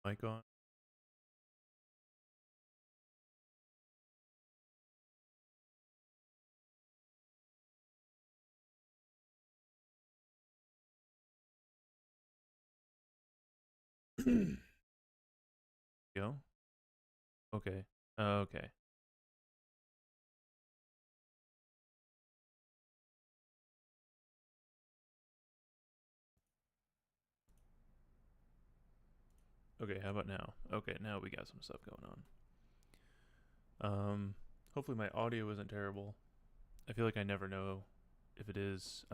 Mic on. Go. Okay. Okay. Okay. How about now? Okay. Now we got some stuff going on. Hopefully my audio isn't terrible. I feel like I never know if it is.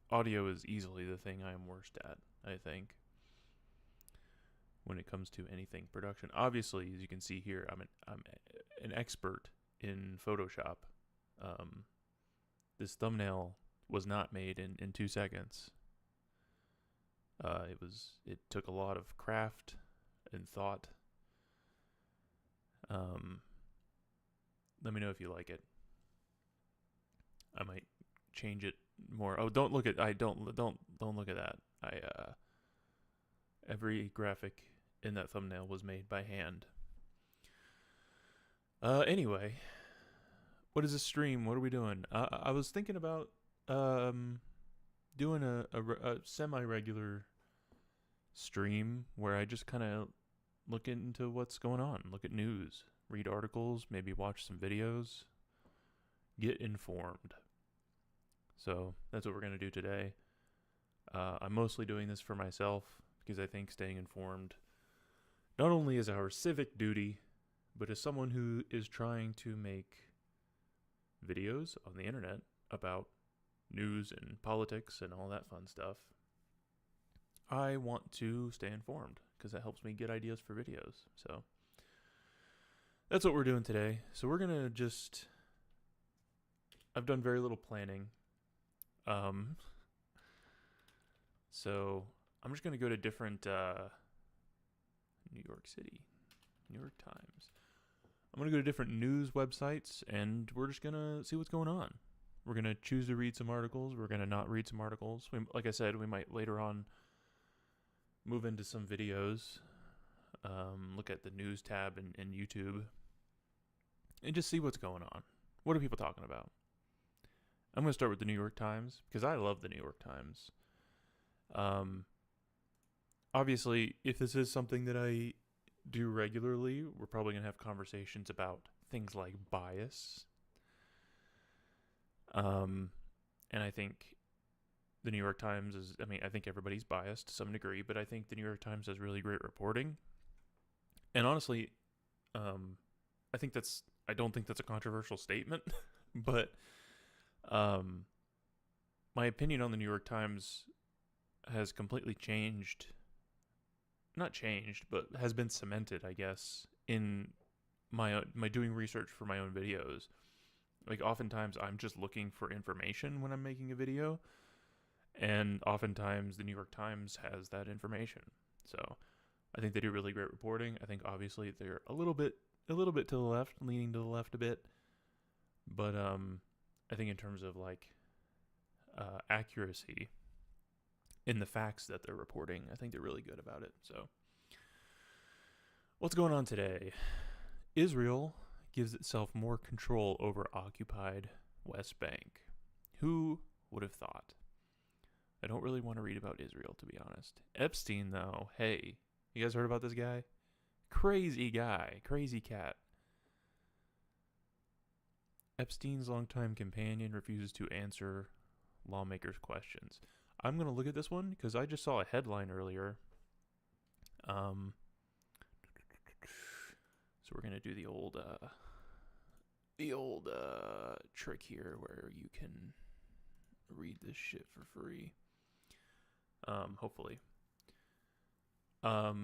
Audio is easily the thing I am worst at. I think when it comes to anything production. Obviously, as you can see here, I'm an expert in Photoshop. Um, this thumbnail was not made in 2 seconds. It took a lot of craft and thought. Um, Let me know if you like it. I might change it more. Oh, don't look at I don't look at that. I Every graphic in that thumbnail was made by hand. Anyway, what is this stream? What are we doing? I was thinking about um doing a semi-regular stream where I just kind of look into what's going on, look at news, read articles, maybe watch some videos, get informed. So that's what we're going to do today. I'm mostly doing this for myself because I think staying informed not only is our civic duty, but as someone who is trying to make videos on the internet about news and politics and all that fun stuff, I want to stay informed because that helps me get ideas for videos. So that's what we're doing today. So we're going to just. I've done very little planning. Um, so I'm just going to go to different New York City, New York Times. I'm going to go to different news websites and we're just going to see what's going on. We're going to choose to read some articles. We're going to not read some articles. Like I said, we might later on move into some videos, look at the news tab in YouTube, and just see what's going on. What are people talking about? I'm going to start with the New York Times because I love the New York Times. Obviously, if this is something that I do regularly, we're probably going to have conversations about things like bias. And I think the New York Times is, I mean, I think everybody's biased to some degree, but I think the New York Times does really great reporting. And honestly, I think I don't think that's a controversial statement, but um, my opinion on the New York Times has completely changed. Not changed, but has been cemented, I guess, in my doing research for my own videos. Like oftentimes I'm just looking for information when I'm making a video, and oftentimes the New York Times has that information. So I think they do really great reporting. I think obviously they're a little bit to the left, leaning to the left a bit, but I think in terms of like accuracy in the facts that they're reporting, I think they're really good about it. So what's going on today? Israel gives itself more control over occupied West Bank. Who would have thought? I don't really want to read about Israel, to be honest. Epstein, though, hey, you guys heard about this guy? Crazy guy, crazy cat. Epstein's longtime companion refuses to answer lawmakers' questions. I'm going to look at this one because I just saw a headline earlier. So we're going to do the old trick here where you can read this shit for free. Hopefully. What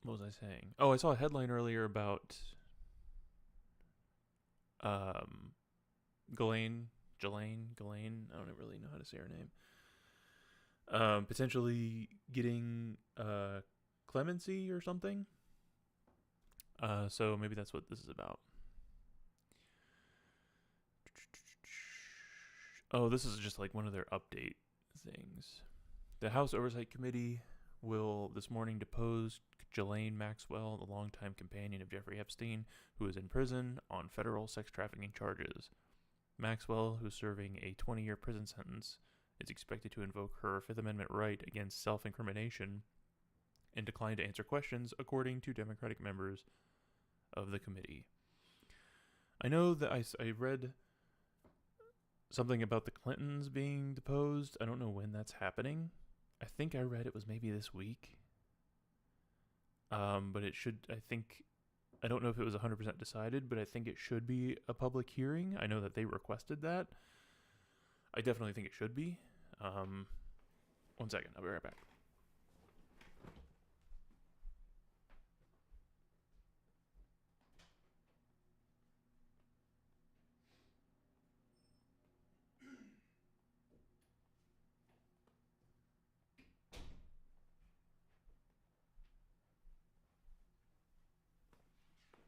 was I saying? Oh, I saw a headline earlier about Ghislaine. I don't really know how to say her name. Potentially getting clemency or something. So maybe that's what this is about. Oh, this is just like one of their update things. The House Oversight Committee will this morning depose Ghislaine Maxwell, the longtime companion of Jeffrey Epstein, who is in prison on federal sex trafficking charges. Maxwell, who's serving a 20-year prison sentence, is expected to invoke her Fifth Amendment right against self-incrimination and decline to answer questions, according to Democratic members of the committee. I know that I read something about the Clintons being deposed. I don't know when that's happening. I think I read it was maybe this week. But it should, I don't know if it was 100% decided, but I think it should be a public hearing. I know that they requested that. I definitely think it should be. 1 second, I'll be right back.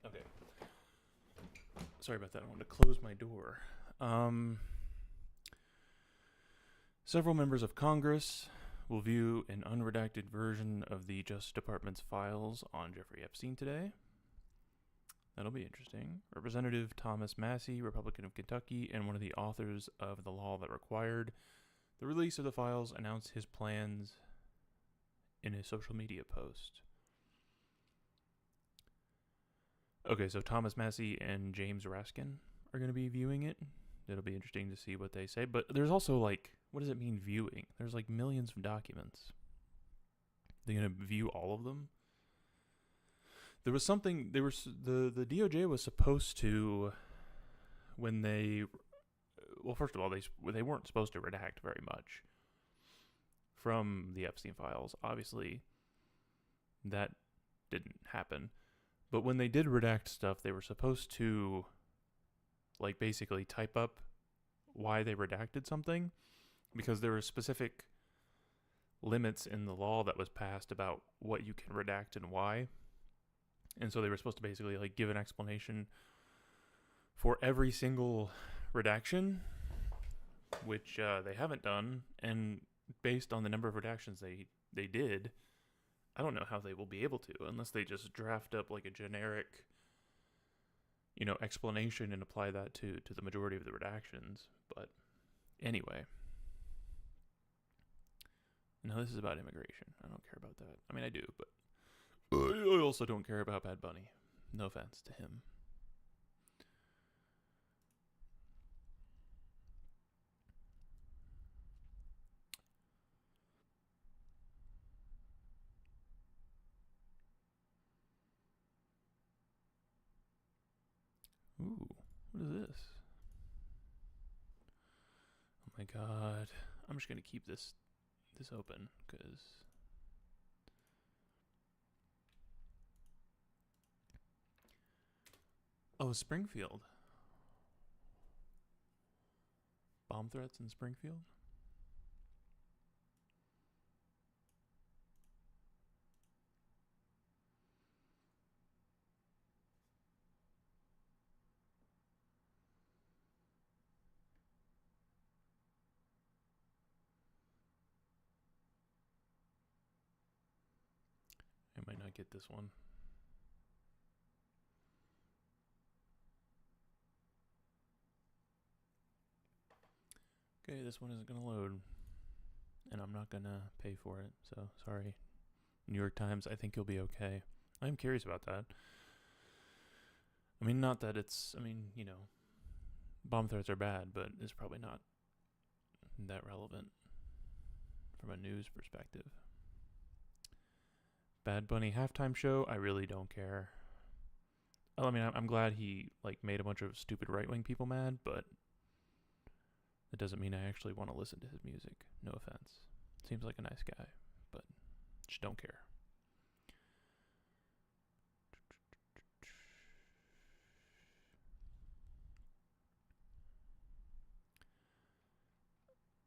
Okay. Sorry about that. I wanted to close my door. Several members of Congress will view an unredacted version of the Justice Department's files on Jeffrey Epstein today. That'll be interesting. Representative Thomas Massie, Republican of Kentucky, and one of the authors of the law that required the release of the files, announced his plans in a social media post. Okay, so Thomas Massie and James Raskin are going to be viewing it. It'll be interesting to see what they say. But there's also, what does it mean viewing? There's millions of documents. They're going to view all of them? There was something, the DOJ was supposed to, when they, well, first of all, they weren't supposed to redact very much from the Epstein files. Obviously, that didn't happen. But when they did redact stuff, they were supposed to, basically type up why they redacted something, because there were specific limits in the law that was passed about what you can redact and why. And so they were supposed to basically, give an explanation for every single redaction, which they haven't done. And based on the number of redactions they did, I don't know how they will be able to, unless they just draft up a generic, explanation and apply that to the majority of the redactions. But anyway, no, this is about immigration. I don't care about that. I mean, I do, but I also don't care about Bad Bunny. No offense to him. Ooh, what is this? Oh my god. I'm just going to keep this open, because oh, Springfield. Bomb threats in Springfield? I might not get this one. Okay, this one isn't going to load. And I'm not going to pay for it, so sorry. New York Times, I think you'll be okay. I'm curious about that. I mean, not that it's, bomb threats are bad, but it's probably not that relevant from a news perspective. Bad Bunny halftime show, I really don't care. I mean, I'm glad he made a bunch of stupid right-wing people mad, but that doesn't mean I actually want to listen to his music. No offense. Seems like a nice guy, but just don't care.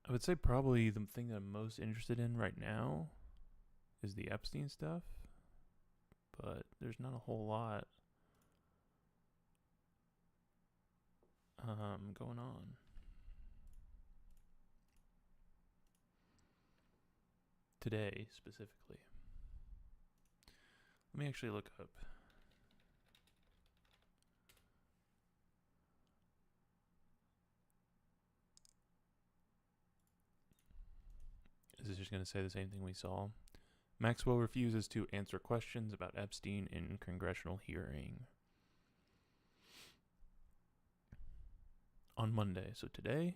I would say probably the thing that I'm most interested in right now is the Epstein stuff, but there's not a whole lot going on. Today, specifically. Let me actually look up. Is this just going to say the same thing we saw? Maxwell refuses to answer questions about Epstein in congressional hearing. On Monday, so today?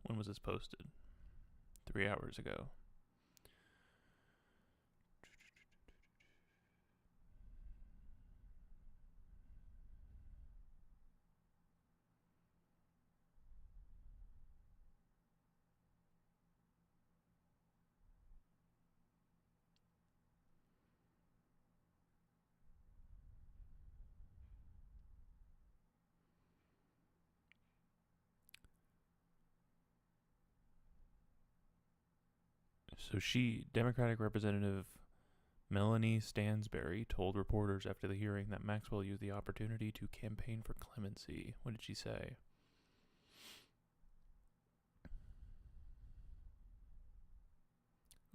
When was this posted? 3 hours ago. So Democratic Representative Melanie Stansberry told reporters after the hearing that Maxwell used the opportunity to campaign for clemency. What did she say?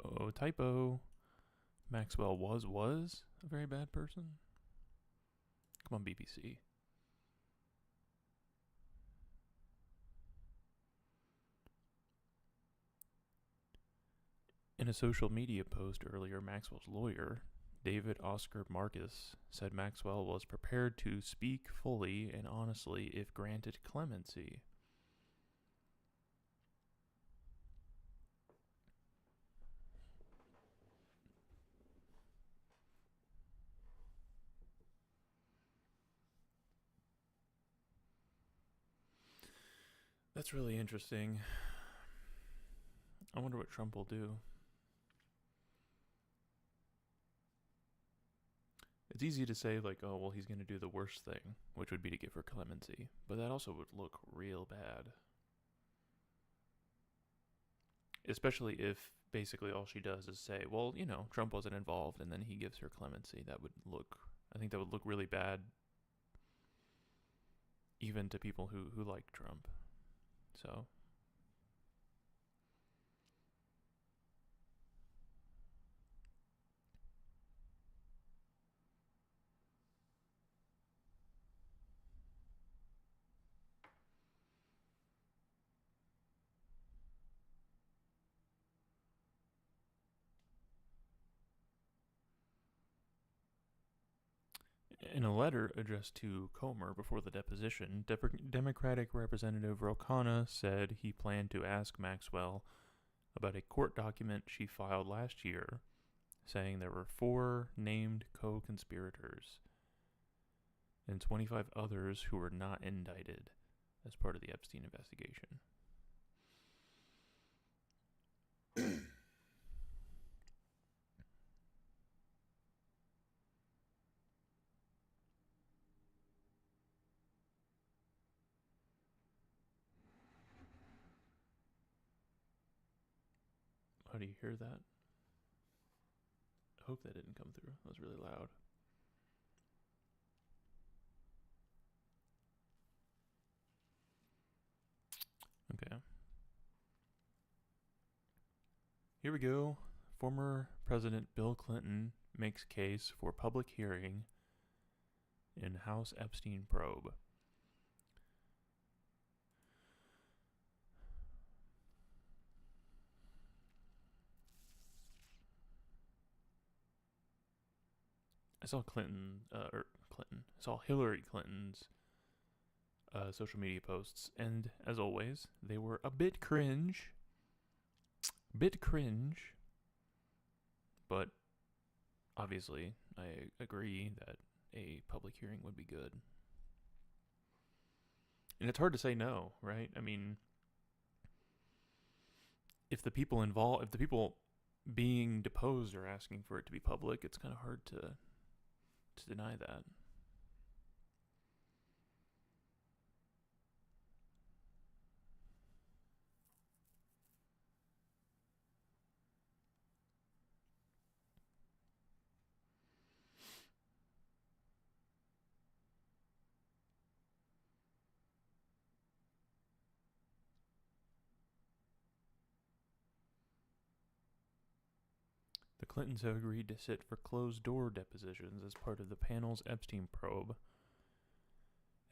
Oh, typo. Maxwell was a very bad person? Come on, BBC. In a social media post earlier, Maxwell's lawyer, David Oscar Marcus, said Maxwell was prepared to speak fully and honestly if granted clemency. That's really interesting. I wonder what Trump will do. It's easy to say, like, oh, well, he's going to do the worst thing, which would be to give her clemency. But that also would look real bad. Especially if basically all she does is say, well, you know, Trump wasn't involved, and then he gives her clemency. I think that would look really bad even to people who like Trump. So in a letter addressed to Comer before the deposition, Democratic Representative Ro said he planned to ask Maxwell about a court document she filed last year saying there were 4 named co-conspirators and 25 others who were not indicted as part of the Epstein investigation. How do you hear that? I hope that didn't come through. That was really loud. Okay. Here we go. Former President Bill Clinton makes case for public hearing in House Epstein probe. I saw I saw Hillary Clinton's social media posts, and as always, they were a bit cringe. But obviously, I agree that a public hearing would be good. And it's hard to say no, right? I mean, if the people being deposed are asking for it to be public, it's kind of hard to deny that. The Clintons have agreed to sit for closed-door depositions as part of the panel's Epstein probe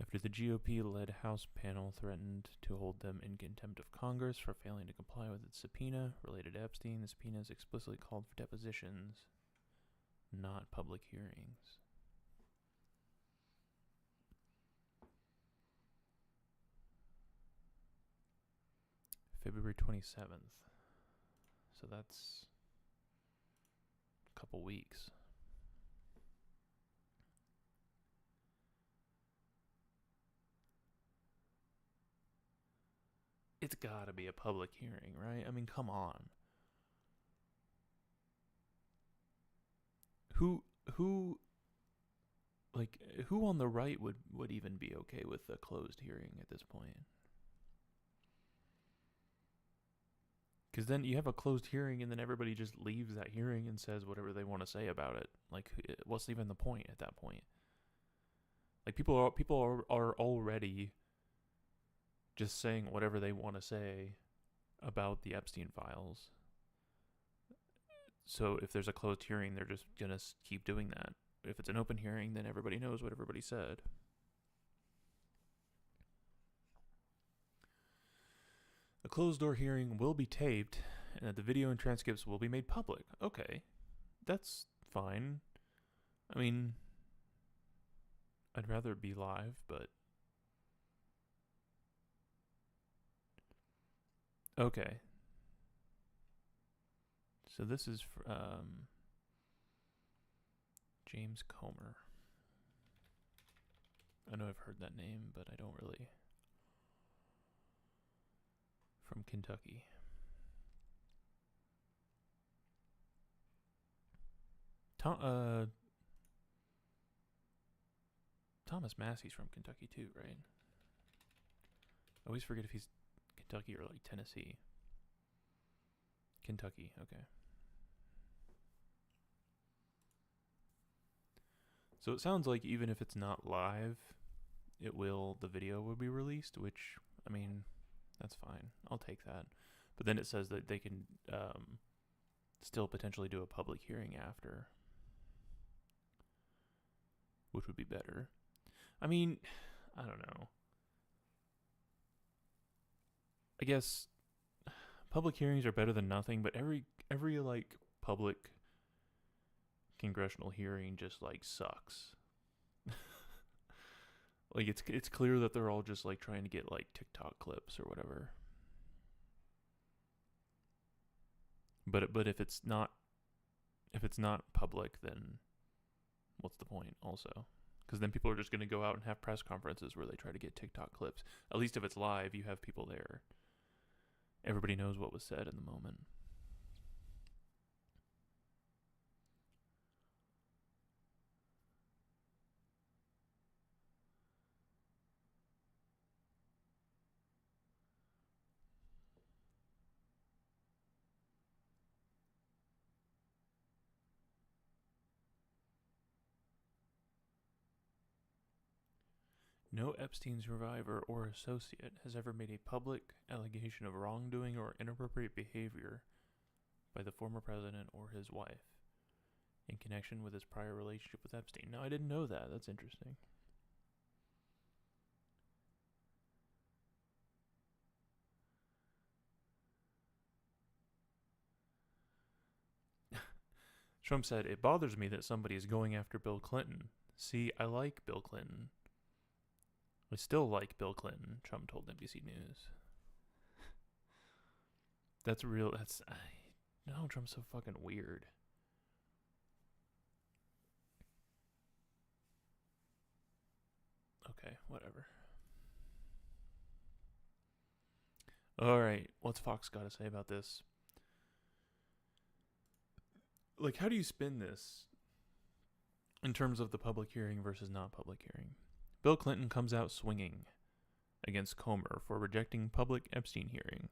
after the GOP-led House panel threatened to hold them in contempt of Congress for failing to comply with its subpoena related to Epstein. The subpoenas explicitly called for depositions, not public hearings. February 27th. So that's a couple weeks. It's gotta be a public hearing, right? I mean, come on. Who who on the right would even be okay with a closed hearing at this point? Because then you have a closed hearing and then everybody just leaves that hearing and says whatever they want to say about it. Like, what's even the point at that point? Like, people are already just saying whatever they want to say about the Epstein files. So if there's a closed hearing, they're just going to keep doing that. If it's an open hearing, then everybody knows what everybody said. A closed-door hearing will be taped, and that the video and transcripts will be made public. Okay, that's fine. I mean, I'd rather it be live, but... Okay. So this is James Comer. I know I've heard that name, but I don't really... From Kentucky. Thomas Massey's from Kentucky too, right? I always forget if he's Kentucky or like Tennessee. Kentucky, okay. So it sounds like even if it's not live, the video will be released, which, I mean, that's fine. I'll take that. But then it says that they can still potentially do a public hearing after, which would be better. I mean, I don't know. I guess public hearings are better than nothing, but every like public congressional hearing just like sucks. Like it's clear that they're all just like trying to get like TikTok clips or whatever. But if it's not public, then what's the point also? Because then people are just going to go out and have press conferences where they try to get TikTok clips. At least if it's live, you have people there. Everybody knows what was said in the moment. No Epstein survivor or associate has ever made a public allegation of wrongdoing or inappropriate behavior by the former president or his wife in connection with his prior relationship with Epstein. Now, I didn't know that. That's interesting. Trump said, "It bothers me that somebody is going after Bill Clinton. See, I like Bill Clinton. I still like Bill Clinton," Trump told NBC News. That's real. Donald Trump's so fucking weird. Okay, whatever. Alright, what's Fox got to say about this? Like, how do you spin this in terms of the public hearing versus not public hearing? Bill Clinton comes out swinging against Comer for rejecting public Epstein hearing.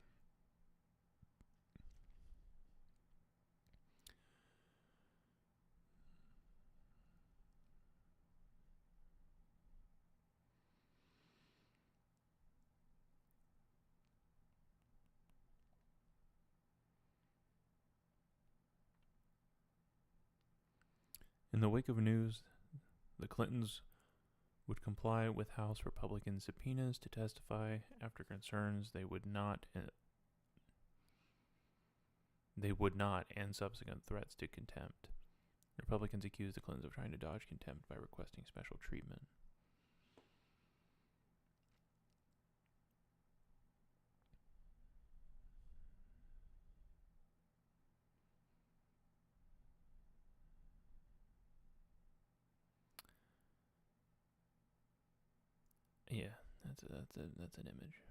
In the wake of news, the Clintons would comply with House Republican subpoenas to testify after concerns they would not, and subsequent threats to contempt. Republicans accused the Clintons of trying to dodge contempt by requesting special treatment. Yeah, that's an image.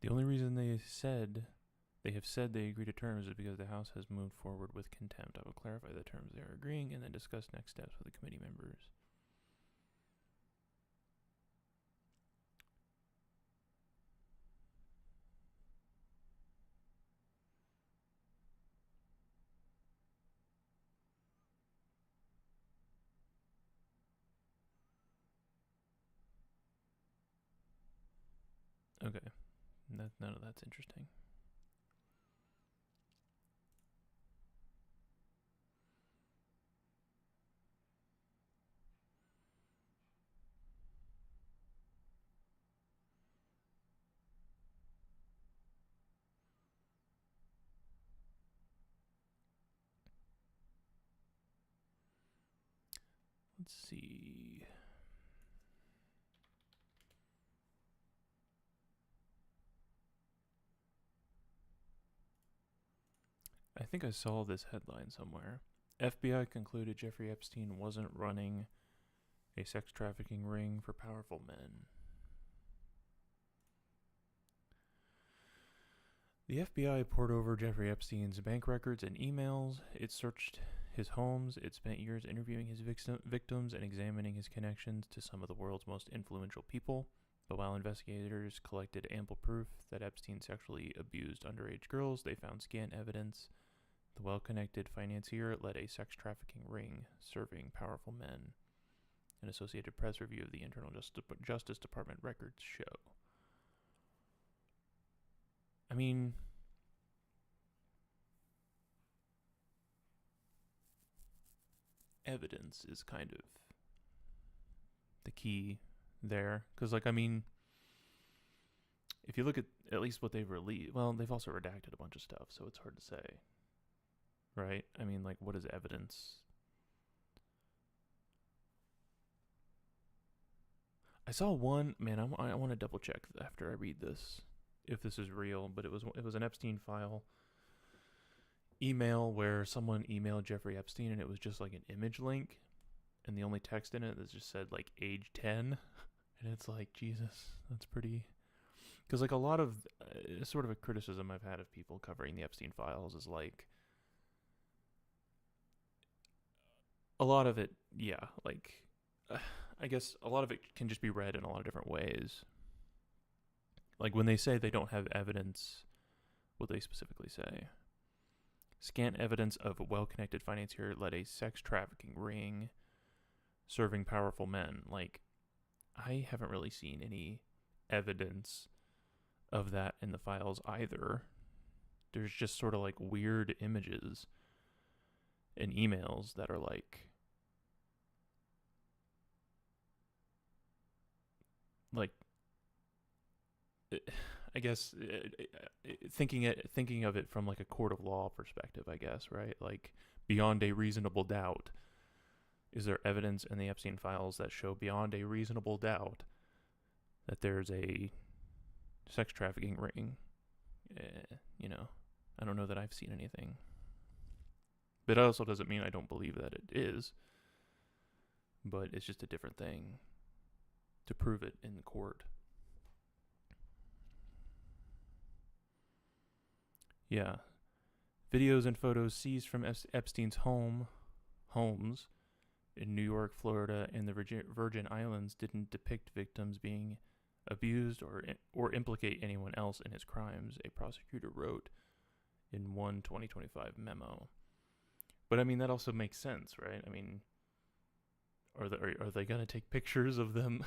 The only reason they have said they agree to terms is because the House has moved forward with contempt. I will clarify the terms they are agreeing and then discuss next steps with the committee members. Okay, none of that's interesting. Let's see. I think I saw this headline somewhere. FBI concluded Jeffrey Epstein wasn't running a sex trafficking ring for powerful men. The FBI pored over Jeffrey Epstein's bank records and emails. It searched his homes. It spent years interviewing his victims and examining his connections to some of the world's most influential people. But while investigators collected ample proof that Epstein sexually abused underage girls, they found scant evidence. The well-connected financier led a sex trafficking ring serving powerful men. An Associated Press review of the Internal Justice Department records show. I mean, evidence is kind of the key there. Because, like, I mean, if you look at least what they've released, well, they've also redacted a bunch of stuff, so it's hard to say. Right? I mean, like, what is evidence? I saw one, man, I want to double check after I read this if this is real, but it was an Epstein file email where someone emailed Jeffrey Epstein and it was just like an image link and the only text in it that just said like age 10 and it's like, Jesus, that's pretty, because like a lot of sort of a criticism I've had of people covering the Epstein files is like a lot of it, yeah, like I guess a lot of it can just be read in a lot of different ways. Like when they say they don't have evidence, what they specifically say. Scant evidence of a well-connected financier led a sex trafficking ring serving powerful men. Like, I haven't really seen any evidence of that in the files either. There's just sort of like weird images and emails that are like I guess thinking of it from like a court of law perspective, I guess, right? Like beyond a reasonable doubt, is there evidence in the Epstein files that show beyond a reasonable doubt that there's a sex trafficking ring? You know, I don't know that I've seen anything. But it also doesn't mean I don't believe that it is. But it's just a different thing to prove it in the court. Yeah. Videos and photos seized from Epstein's homes in New York, Florida, and the Virgin Islands didn't depict victims being abused or implicate anyone else in his crimes, a prosecutor wrote in one 2025 memo. But I mean, that also makes sense, right? I mean, are they going to take pictures of them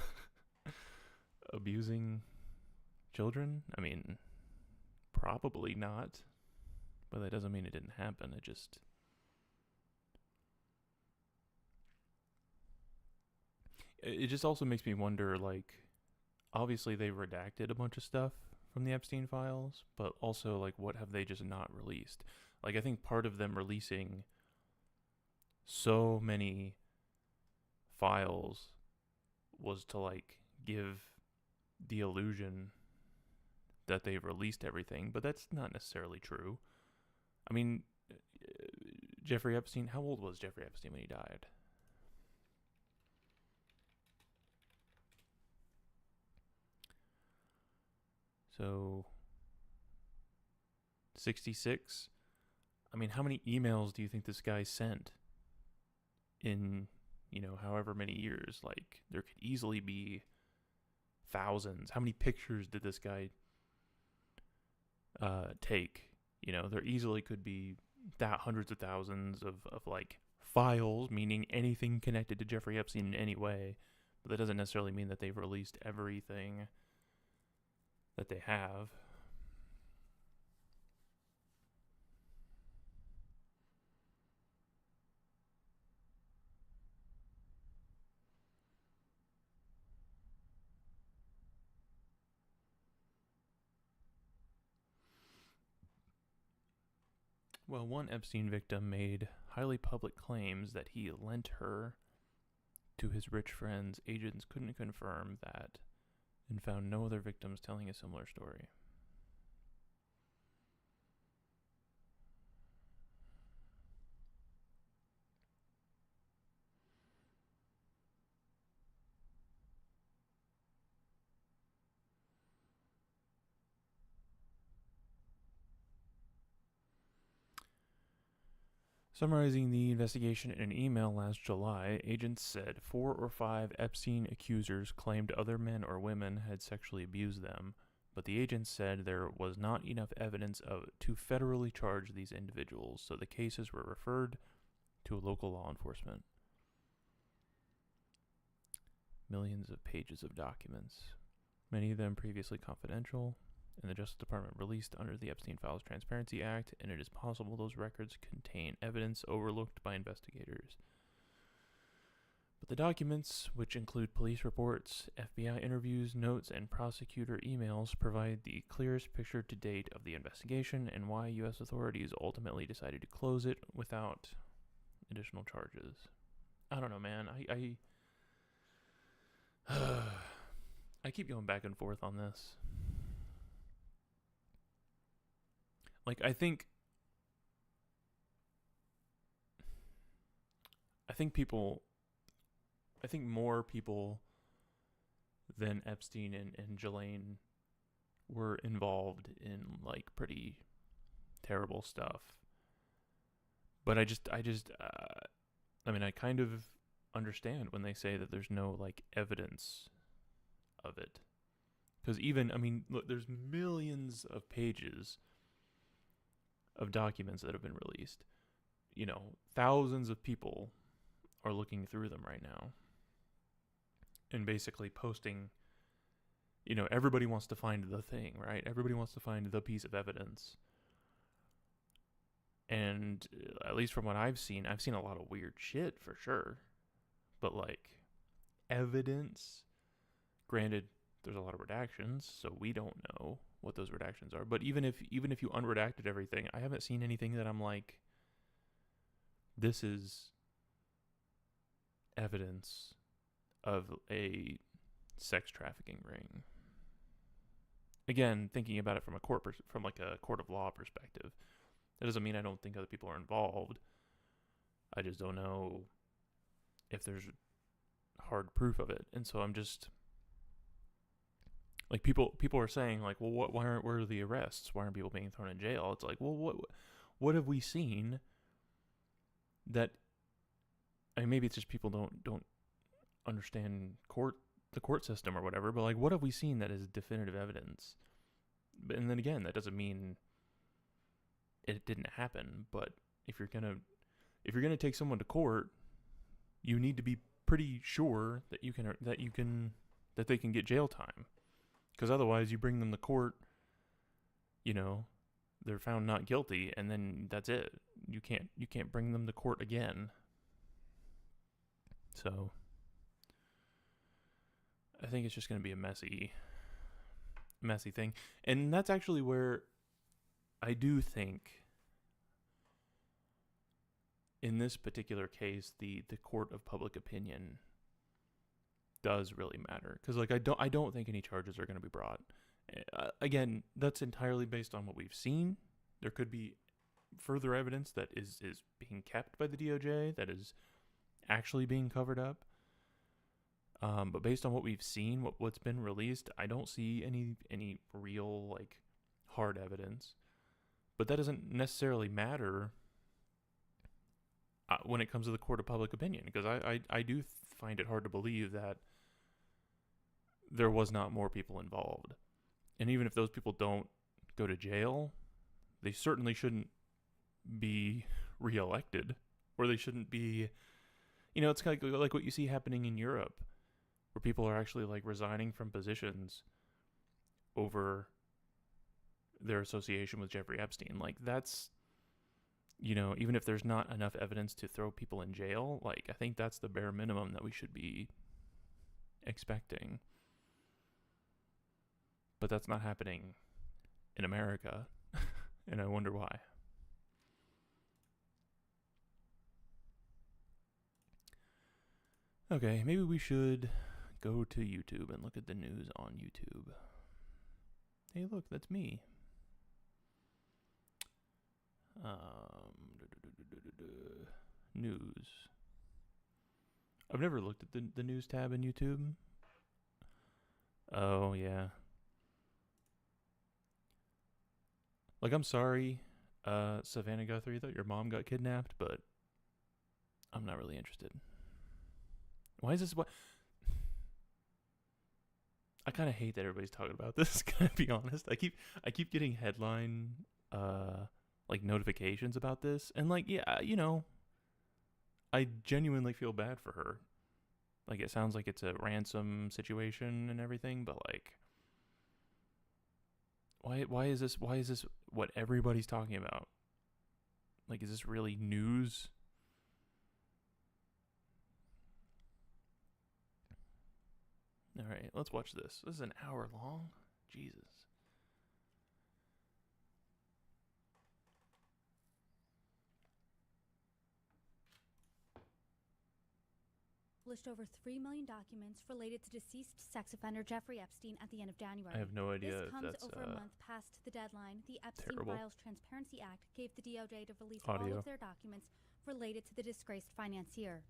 abusing children? I mean, probably not. But that doesn't mean it didn't happen. It just also makes me wonder, like, obviously they redacted a bunch of stuff from the Epstein files, but also, like, what have they just not released? Like, I think part of them releasing so many files was to, like, give the illusion that they've released everything, but that's not necessarily true. I mean, Jeffrey Epstein, how old was Jeffrey Epstein when he died? So, 66? I mean, how many emails do you think this guy sent in, however many years? Like, there could easily be thousands. How many pictures did this guy take? There easily could be hundreds of thousands of like files, meaning anything connected to Jeffrey Epstein in any way. But that doesn't necessarily mean that they've released everything that they have. Well, one Epstein victim made highly public claims that he lent her to his rich friends. Agents couldn't confirm that and found no other victims telling a similar story. Summarizing the investigation in an email last July, agents said 4 or 5 Epstein accusers claimed other men or women had sexually abused them, but the agents said there was not enough evidence to federally charge these individuals, so the cases were referred to local law enforcement. Millions of pages of documents, many of them previously confidential, and the Justice Department released under the Epstein Files Transparency Act, and it is possible those records contain evidence overlooked by investigators. But the documents, which include police reports, FBI interviews, notes, and prosecutor emails, provide the clearest picture to date of the investigation and why U.S. authorities ultimately decided to close it without additional charges. I don't know, man. I keep going back and forth on this. Like, I think more people than Epstein and Ghislaine were involved in, like, pretty terrible stuff. But I kind of understand when they say that there's no, like, evidence of it. Because look, there's millions of pages of documents that have been released. Thousands of people are looking through them right now and basically posting, everybody wants to find the thing, right? Everybody wants to find the piece of evidence. And at least from what I've seen a lot of weird shit for sure. But, like, evidence, granted, there's a lot of redactions, so we don't know what those redactions are. But even if you unredacted everything, I haven't seen anything that I'm like, this is evidence of a sex trafficking ring. Again, thinking about it from a from like a court of law perspective, that doesn't mean I don't think other people are involved. I just don't know if there's hard proof of it, and so I'm just like people are saying like, well, where are the arrests? Why aren't people being thrown in jail? It's like, well, what have we seen that? I mean, maybe it's just people don't understand the court system or whatever, but like, what have we seen that is definitive evidence? And then again, that doesn't mean it didn't happen. But if you're gonna take someone to court, you need to be pretty sure that they can get jail time, because otherwise you bring them to court, they're found not guilty, and then that's it. You can't bring them to court again. So I think it's just going to be a messy thing. And that's actually where I do think in this particular case, the court of public opinion does really matter. Because like I don't think any charges are going to be brought. Again, that's entirely based on what we've seen. There could be further evidence that is being kept by the DOJ, that is actually being covered up. But based on what we've seen, what's been released, I don't see any real like hard evidence. But that doesn't necessarily matter when it comes to the court of public opinion, because I do find it hard to believe that there was not more people involved. And even if those people don't go to jail, they certainly shouldn't be reelected, or they shouldn't be, it's kind of like what you see happening in Europe, where people are actually like resigning from positions over their association with Jeffrey Epstein. Like that's, even if there's not enough evidence to throw people in jail, like I think that's the bare minimum that we should be expecting. But that's not happening in America, and I wonder why. Okay, maybe we should go to YouTube and look at the news on YouTube. Hey, look, that's me. News. I've never looked at the news tab in YouTube. Oh, yeah. Like, I'm sorry, Savannah Guthrie, that your mom got kidnapped, but I'm not really interested. Why is this what? I kind of hate that everybody's talking about this. Can I be honest? I keep getting headline like notifications about this, and like, yeah, I genuinely feel bad for her. Like, it sounds like it's a ransom situation and everything, but like, why is this what everybody's talking about? Like, is this really news? All right, let's watch this. This is an hour long. Jesus. Published over 3 million documents related to deceased sex offender Jeffrey Epstein at the end of January. I have no idea This if comes that's over a month past the deadline. The Epstein terrible. Files Transparency Act gave the DOJ to release Audio. all of their documents related to the disgraced financier.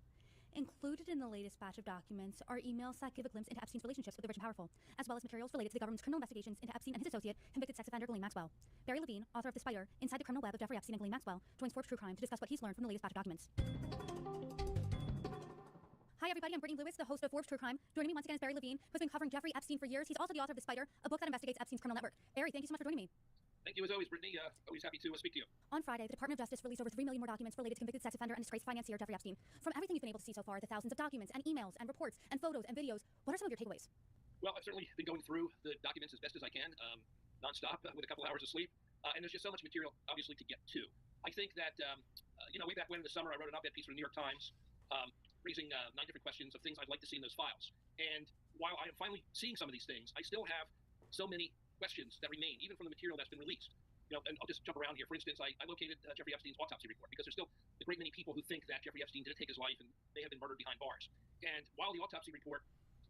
Included in the latest batch of documents are emails that give a glimpse into Epstein's relationships with the rich and powerful, as well as materials related to the government's criminal investigations into Epstein and his associate, convicted sex offender Ghislaine Maxwell. Barry Levine, author of The Spider, Inside the Criminal Web of Jeffrey Epstein and Ghislaine Maxwell, joins Forbes True Crime to discuss what he's learned from the latest batch of documents. Hi everybody, I'm Brittany Lewis, the host of Forbes True Crime. Joining me once again is Barry Levine, who's been covering Jeffrey Epstein for years. He's also the author of The Spider, a book that investigates Epstein's criminal network. Barry, thank you so much for joining me. Thank you as always, Brittany. Always happy to speak to you. On Friday, the Department of Justice released over 3 million more documents related to convicted sex offender and disgraced financier Jeffrey Epstein. From everything you've been able to see so far, the thousands of documents and emails and reports and photos and videos, what are some of your takeaways? Well, I've certainly been going through the documents as best as I can, nonstop, with a couple hours of sleep. And there's just so much material, obviously, to get to. I think that, way back when in the summer, I wrote an op-ed piece for the New York Times, raising 9 different questions of things I'd like to see in those files. And while I am finally seeing some of these things, I still have so many questions that remain, even from the material that's been released. and I'll just jump around here. For instance, I located Jeffrey Epstein's autopsy report because there's still a great many people who think that Jeffrey Epstein did take his life and may have been murdered behind bars. And while the autopsy report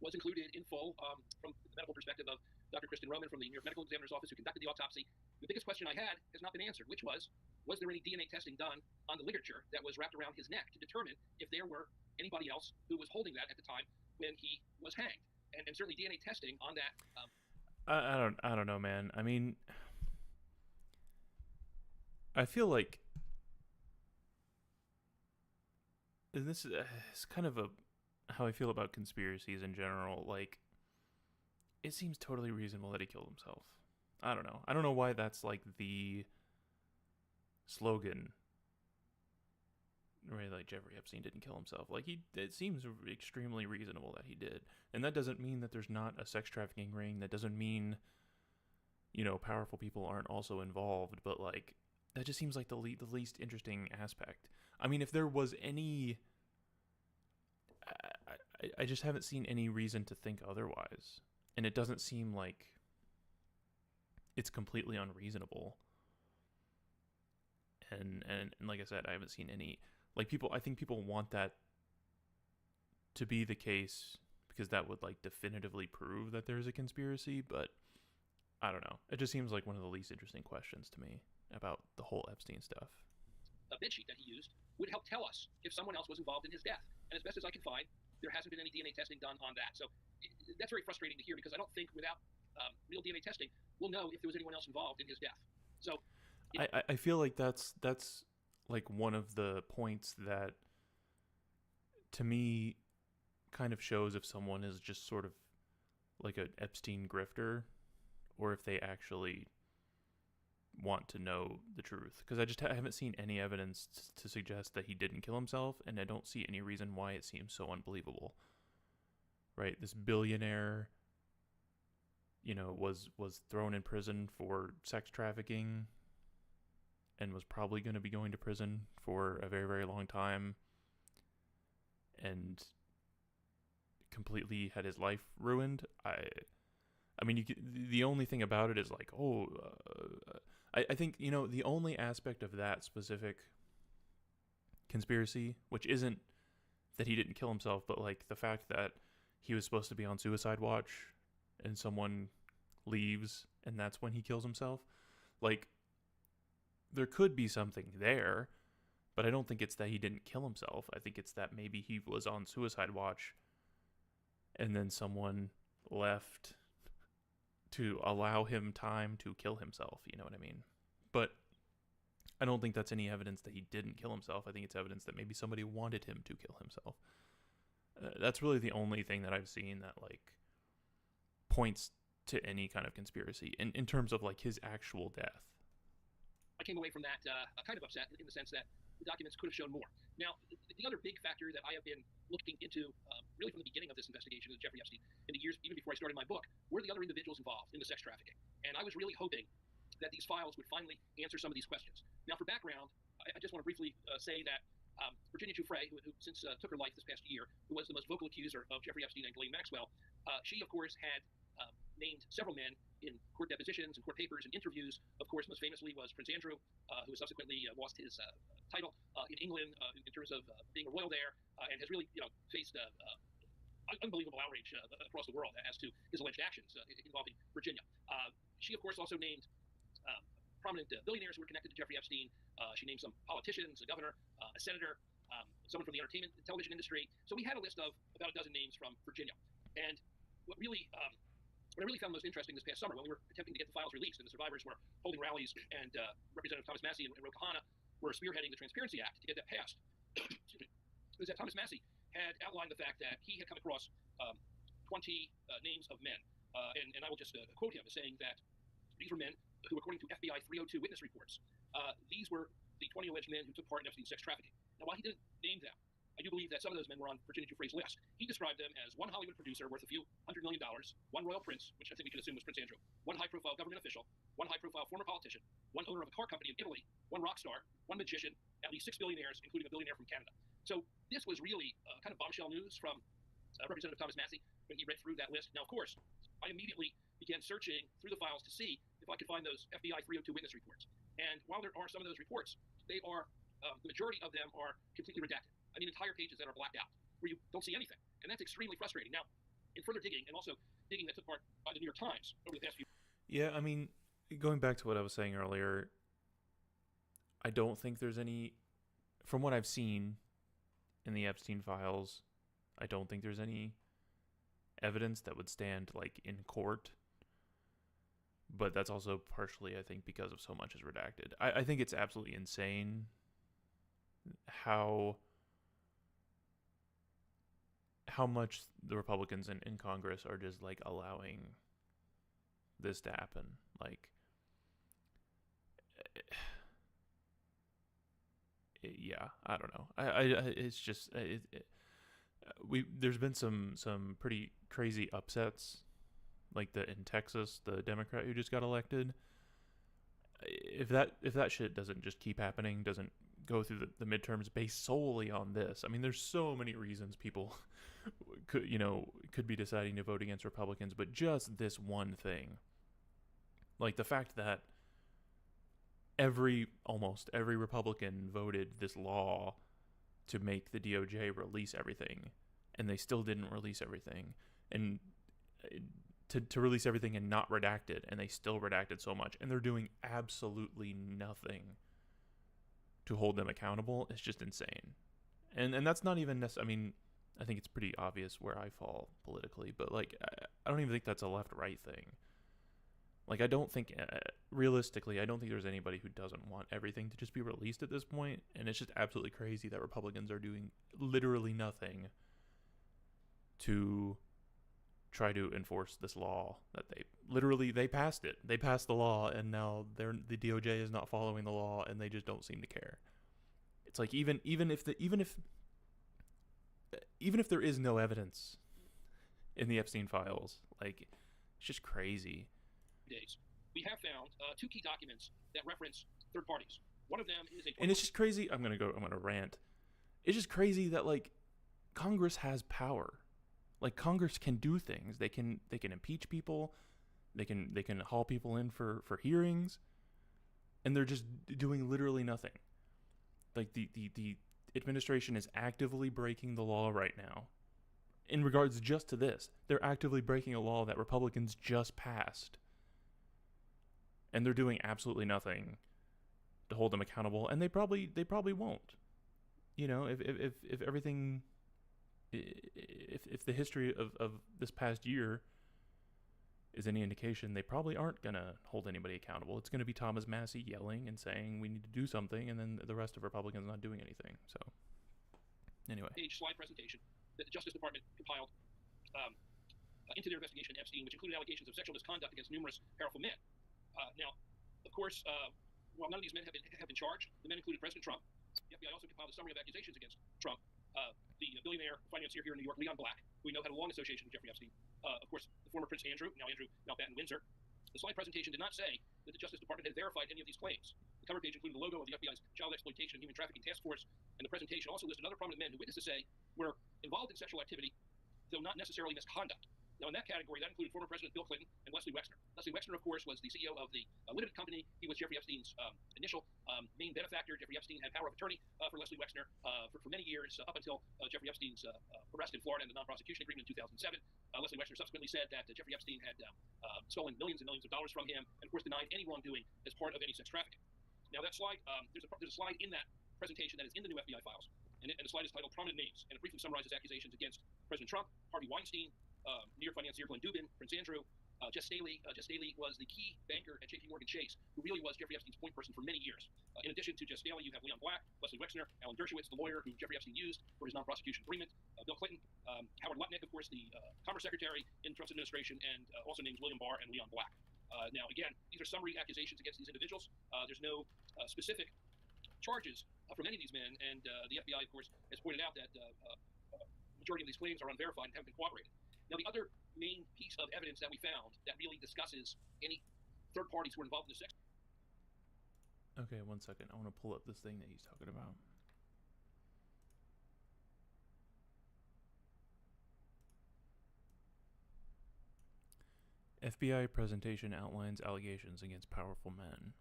was included in full from the medical perspective of Dr. Kristen Roman from the New York Medical Examiner's Office who conducted the autopsy, the biggest question I had has not been answered, which was there any DNA testing done on the ligature that was wrapped around his neck to determine if there were anybody else who was holding that at the time when he was hanged? And certainly DNA testing on that. I don't know, man. I mean, I feel like this is it's kind of how I feel about conspiracies in general. Like, it seems totally reasonable that he killed himself. I don't know. I don't know why that's like the slogan. Right, like Jeffrey Epstein didn't kill himself. Like, it seems extremely reasonable that he did. And that doesn't mean that there's not a sex trafficking ring. That doesn't mean, powerful people aren't also involved. But, like, that just seems like the least interesting aspect. I mean, if there was any... I just haven't seen any reason to think otherwise. And it doesn't seem like it's completely unreasonable. And like I said, I haven't seen any... Like, I think people want that to be the case because that would, like, definitively prove that there's a conspiracy, but I don't know. It just seems like one of the least interesting questions to me about the whole Epstein stuff. A bed sheet that he used would help tell us if someone else was involved in his death. And as best as I can find, there hasn't been any DNA testing done on that. So that's very frustrating to hear because I don't think without real DNA testing, we'll know if there was anyone else involved in his death. So I feel like that's like one of the points that to me kind of shows if someone is just sort of like an Epstein grifter or if they actually want to know the truth. Because I haven't seen any evidence to suggest that he didn't kill himself, and I don't see any reason why it seems so unbelievable. Right? This billionaire, was thrown in prison for sex trafficking and was probably going to be going to prison for a very, very long time and completely had his life ruined. I mean, the only thing about it is like, I think, the only aspect of that specific conspiracy, which isn't that he didn't kill himself, but like the fact that he was supposed to be on suicide watch and someone leaves and that's when he kills himself. Like, there could be something there, but I don't think it's that he didn't kill himself. I think it's that maybe he was on suicide watch and then someone left to allow him time to kill himself, you know what I mean? But I don't think that's any evidence that he didn't kill himself. I think it's evidence that maybe somebody wanted him to kill himself. That's really the only thing that I've seen that, like, points to any kind of conspiracy in terms of, like, his actual death. I came away from that kind of upset in the sense that the documents could have shown more. Now, the other big factor that I have been looking into really from the beginning of this investigation of Jeffrey Epstein, in the years even before I started my book, were the other individuals involved in the sex trafficking. And I was really hoping that these files would finally answer some of these questions. Now, for background, I just want to briefly say that Virginia Giuffre, who since took her life this past year, who was the most vocal accuser of Jeffrey Epstein and Ghislaine Maxwell, she, of course, had named several men in court depositions and court papers and interviews. Of course, most famously was Prince Andrew, who subsequently lost his title in England in terms of being a royal there, and has really, faced unbelievable outrage across the world as to his alleged actions involving Virginia. She, of course, also named prominent billionaires who were connected to Jeffrey Epstein. She named some politicians, a governor, a senator, someone from the entertainment and television industry. So we had a list of about a dozen names from Virginia. And what I really found most interesting this past summer when we were attempting to get the files released and the survivors were holding rallies and Representative Thomas Massey and Ro Khanna were spearheading the Transparency Act to get that passed, was that Thomas Massey had outlined the fact that he had come across 20 names of men. And I will just quote him as saying that these were men who, according to FBI 302 witness reports, these were the 20 alleged men who took part in Epstein's sex trafficking. Now, while he didn't name them, I do believe that some of those men were on Virginia Giuffre's list. He described them as one Hollywood producer worth a few $100 million, one royal prince, which I think we can assume was Prince Andrew, one high-profile government official, one high-profile former politician, one owner of a car company in Italy, one rock star, one magician, at least 6 billionaires, including a billionaire from Canada. So this was really kind of bombshell news from Representative Thomas Massey when he read through that list. Now, of course, I immediately began searching through the files to see if if I could find those FBI 302 witness reports. And while there are some of those reports, they are the majority of them are completely redacted. I mean, entire pages that are blacked out where you don't see anything, and that's extremely frustrating. Now, in further digging, and also digging that took part by the New York Times over the past few. Yeah, I mean, going back to what I was saying earlier, I don't think there's any, from what I've seen in the Epstein files, I don't think there's any evidence that would stand like in court. But that's also partially, I think, because of so much is redacted. I think it's absolutely insane how much the Republicans in Congress are just like allowing this to happen. Like, yeah, I don't know. It's just there's been some pretty crazy upsets, like in Texas, the Democrat who just got elected. If that shit doesn't just keep happening, doesn't go through the midterms based solely on this. I mean, there's so many reasons people could be deciding to vote against Republicans, but just this one thing, like the fact that almost every Republican voted this law to make the DOJ release everything, and they still didn't release everything, and to release everything and not redact it, and they still redacted so much, and they're doing absolutely nothing to hold them accountable. It's just insane. And that's not even necessarily, I mean, I think it's pretty obvious where I fall politically, but like, I don't even think that's a left-right thing. Like, I don't think, realistically, I don't think there's anybody who doesn't want everything to just be released at this point, and it's just absolutely crazy that Republicans are doing literally nothing to try to enforce this law that they passed it. They passed the law, and now the DOJ is not following the law, and they just don't seem to care. It's like even if there is no evidence in the Epstein files, like, it's just crazy. Days. We have found two key documents that reference third parties. One of them is and it's just crazy. I'm gonna rant. It's just crazy that like Congress has power. Like, Congress can do things. They can impeach people. They can haul people in for hearings, and they're just doing literally nothing. Like, the administration is actively breaking the law right now. In regards just to this, they're actively breaking a law that Republicans just passed, and they're doing absolutely nothing to hold them accountable. And they probably won't. You know, if everything. If the history of this past year is any indication, they probably aren't going to hold anybody accountable. It's going to be Thomas Massie yelling and saying we need to do something, and then the rest of Republicans not doing anything. So, anyway. Page slide presentation that the Justice Department compiled into their investigation of Epstein, which included allegations of sexual misconduct against numerous powerful men. Now, of course, while none of these men have been charged, the men included President Trump. The FBI also compiled a summary of accusations against Trump. The billionaire financier here in New York, Leon Black, who we know had a long association with Jeffrey Epstein. Of course, the former Prince Andrew, now Mountbatten Windsor. The slide presentation did not say that the Justice Department had verified any of these claims. The cover page included the logo of the FBI's Child Exploitation and Human Trafficking Task Force, and the presentation also listed other prominent men who witnesses say were involved in sexual activity, though not necessarily misconduct. Now, in that category, that included former President Bill Clinton and Leslie Wexner. Leslie Wexner, of course, was the CEO of the limited company. He was Jeffrey Epstein's initial main benefactor. Jeffrey Epstein had power of attorney for Leslie Wexner for many years, up until Jeffrey Epstein's arrest in Florida and the non-prosecution agreement in 2007. Leslie Wexner subsequently said that Jeffrey Epstein had stolen millions and millions of dollars from him, and of course denied any wrongdoing as part of any sex trafficking. Now, that slide, there's a slide in that presentation that is in the new FBI files, and the slide is titled Prominent Names, and it briefly summarizes accusations against President Trump, Harvey Weinstein, New York financier Glenn Dubin, Prince Andrew, Jess Staley. Jess Staley was the key banker at J.P. Morgan Chase, who really was Jeffrey Epstein's point person for many years. In addition to Jess Staley, you have Leon Black, Leslie Wexner, Alan Dershowitz, the lawyer who Jeffrey Epstein used for his non-prosecution agreement, Bill Clinton, Howard Lutnick, of course, the Commerce Secretary in Trump's administration, and also names William Barr and Leon Black. Now, again, these are summary accusations against these individuals. There's no specific charges from any of these men, and the FBI, of course, has pointed out that majority of these claims are unverified and haven't been corroborated. Now, the other main piece of evidence that we found that really discusses any third parties who are involved in the sex. Okay, 1 second. I want to pull up this thing that he's talking about. FBI presentation outlines allegations against powerful men.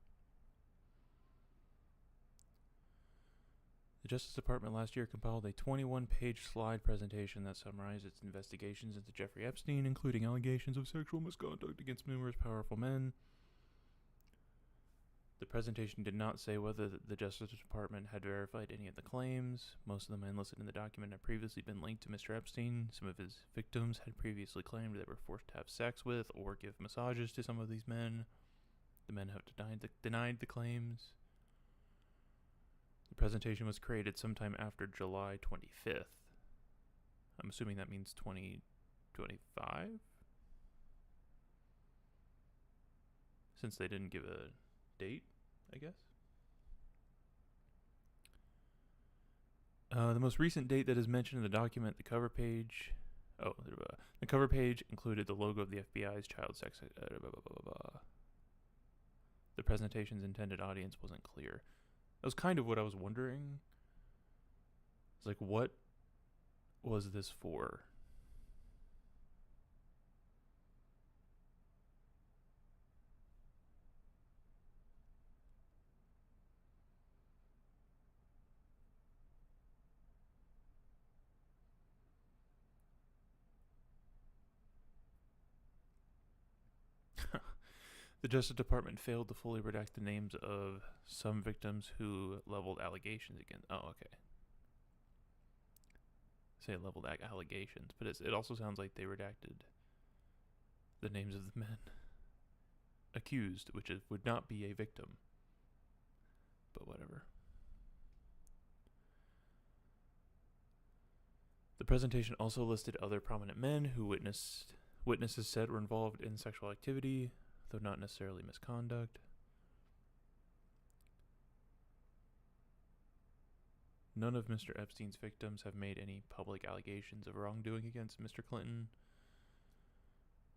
The Justice Department last year compiled a 21-page slide presentation that summarized its investigations into Jeffrey Epstein, including allegations of sexual misconduct against numerous powerful men. The presentation did not say whether the Justice Department had verified any of the claims. Most of the men listed in the document had previously been linked to Mr. Epstein. Some of his victims had previously claimed they were forced to have sex with or give massages to some of these men. The men have denied the claims. The presentation was created sometime after July 25th. I'm assuming that means 2025? Since they didn't give a date, I guess. The most recent date that is mentioned in the document, the cover page included the logo of the FBI's child sex. The presentation's intended audience wasn't clear. That was kind of what I was wondering. It's like, what was this for? The Justice Department failed to fully redact the names of some victims who leveled allegations against. Oh, okay. Say leveled allegations, but it also sounds like they redacted the names of the men accused, which would not be a victim. But whatever. The presentation also listed other prominent men who witnesses said were involved in sexual activity, though not necessarily misconduct. None of Mr. Epstein's victims have made any public allegations of wrongdoing against Mr. Clinton.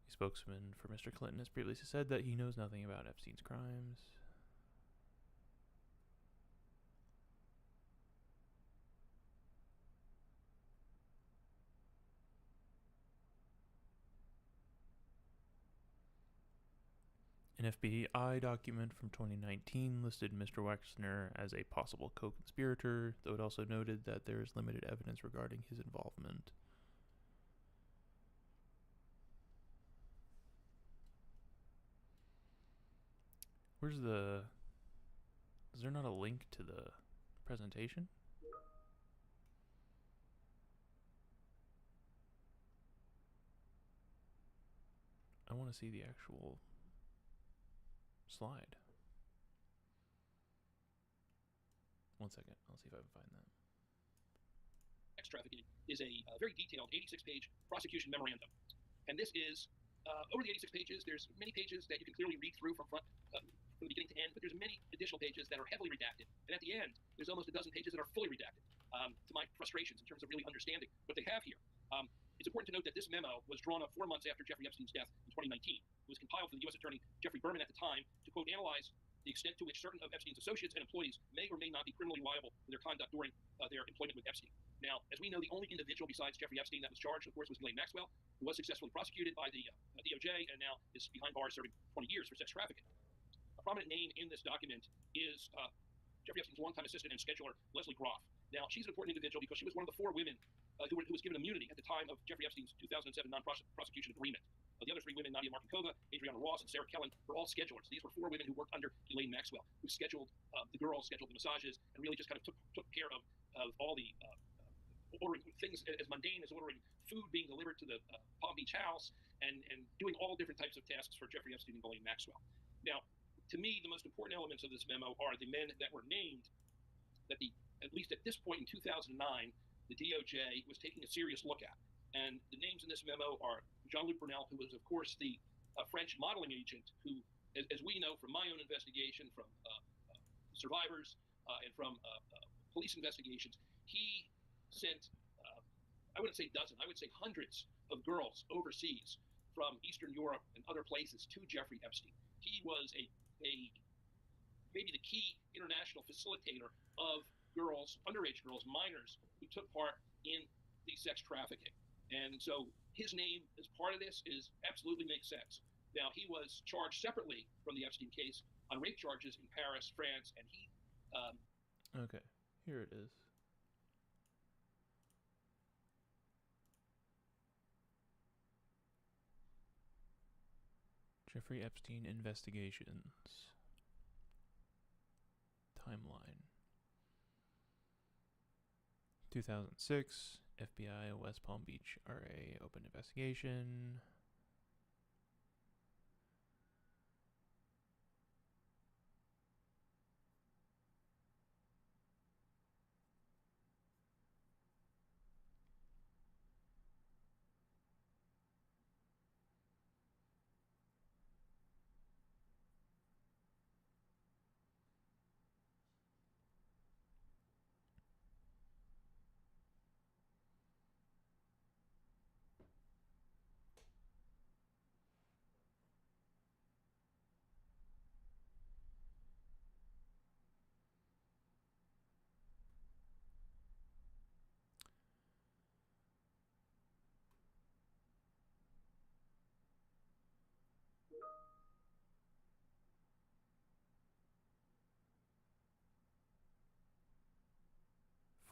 A spokesman for Mr. Clinton has previously said that he knows nothing about Epstein's crimes. An FBI document from 2019 listed Mr. Wexner as a possible co-conspirator, though it also noted that there is limited evidence regarding his involvement. Is there not a link to the presentation? I want to see the actual slide. One second, I'll see if I can find that. Sex trafficking is a very detailed 86-page prosecution memorandum. And this is, over the 86 pages, there's many pages that you can clearly read through from the beginning to end, but there's many additional pages that are heavily redacted. And at the end, there's almost a dozen pages that are fully redacted, to my frustrations in terms of really understanding what they have here. It's important to note that this memo was drawn up 4 months after Jeffrey Epstein's death in 2019. It was compiled for the U.S. Attorney Jeffrey Berman at the time to, quote, analyze the extent to which certain of Epstein's associates and employees may or may not be criminally liable for their conduct during their employment with Epstein. Now, as we know, the only individual besides Jeffrey Epstein that was charged, of course, was Ghislaine Maxwell, who was successfully prosecuted by the DOJ and now is behind bars serving 20 years for sex trafficking. A prominent name in this document is Jeffrey Epstein's longtime assistant and scheduler, Leslie Groff. Now, she's an important individual because she was one of the 4 women who was given immunity at the time of Jeffrey Epstein's 2007 non-prosecution agreement. The other 3 women, Nadia Martinkova, Adriana Ross, and Sarah Kellen, were all schedulers. These were 4 women who worked under Ghislaine Maxwell, who scheduled the girls, scheduled the massages, and really just kind of took care of all the ordering things as mundane as ordering food being delivered to the Palm Beach house and doing all different types of tasks for Jeffrey Epstein and Ghislaine Maxwell. Now, to me, the most important elements of this memo are the men that were named that at least at this point in 2009, the DOJ was taking a serious look at. And the names in this memo are Jean-Luc Brunel, who was, of course, the French modeling agent who, as we know from my own investigation, from survivors, and from police investigations, he sent, I wouldn't say dozens, I would say hundreds of girls overseas from Eastern Europe and other places to Jeffrey Epstein. He was maybe the key international facilitator of girls, underage girls, minors, who took part in the sex trafficking. And so his name as part of this absolutely makes sense. Now, he was charged separately from the Epstein case on rape charges in Paris, France, and he. Okay, here it is. Jeffrey Epstein investigations. Timeline. 2006, FBI West Palm Beach RA open investigation.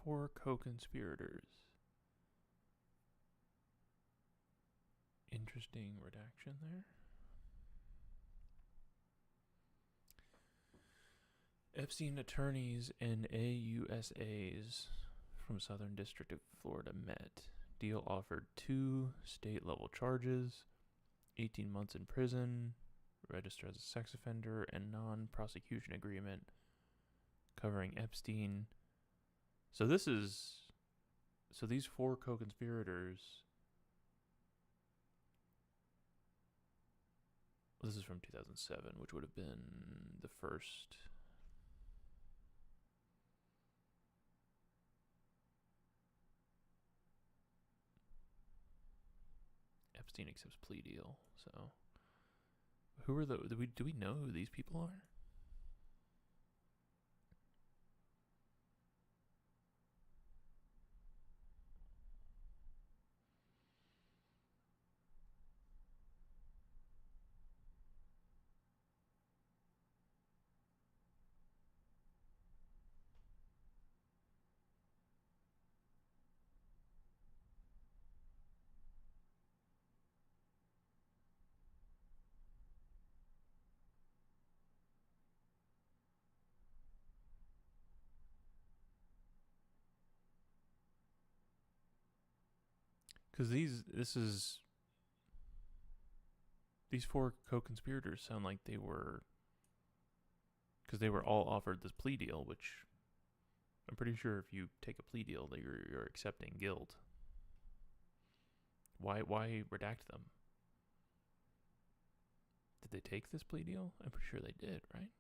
Four co-conspirators. Interesting redaction there. Epstein attorneys and AUSAs from Southern District of Florida met. Deal offered 2 state-level charges, 18 months in prison, register as a sex offender, and non-prosecution agreement covering Epstein. So these 4 co-conspirators. This is from 2007, which would have been the first. Epstein accepts plea deal. So, who are do we know who these people are? Because these 4 co-conspirators sound like they were, because they were all offered this plea deal, which I'm pretty sure if you take a plea deal that you're accepting guilt. Why redact them? Did they take this plea deal? I'm pretty sure they did, right?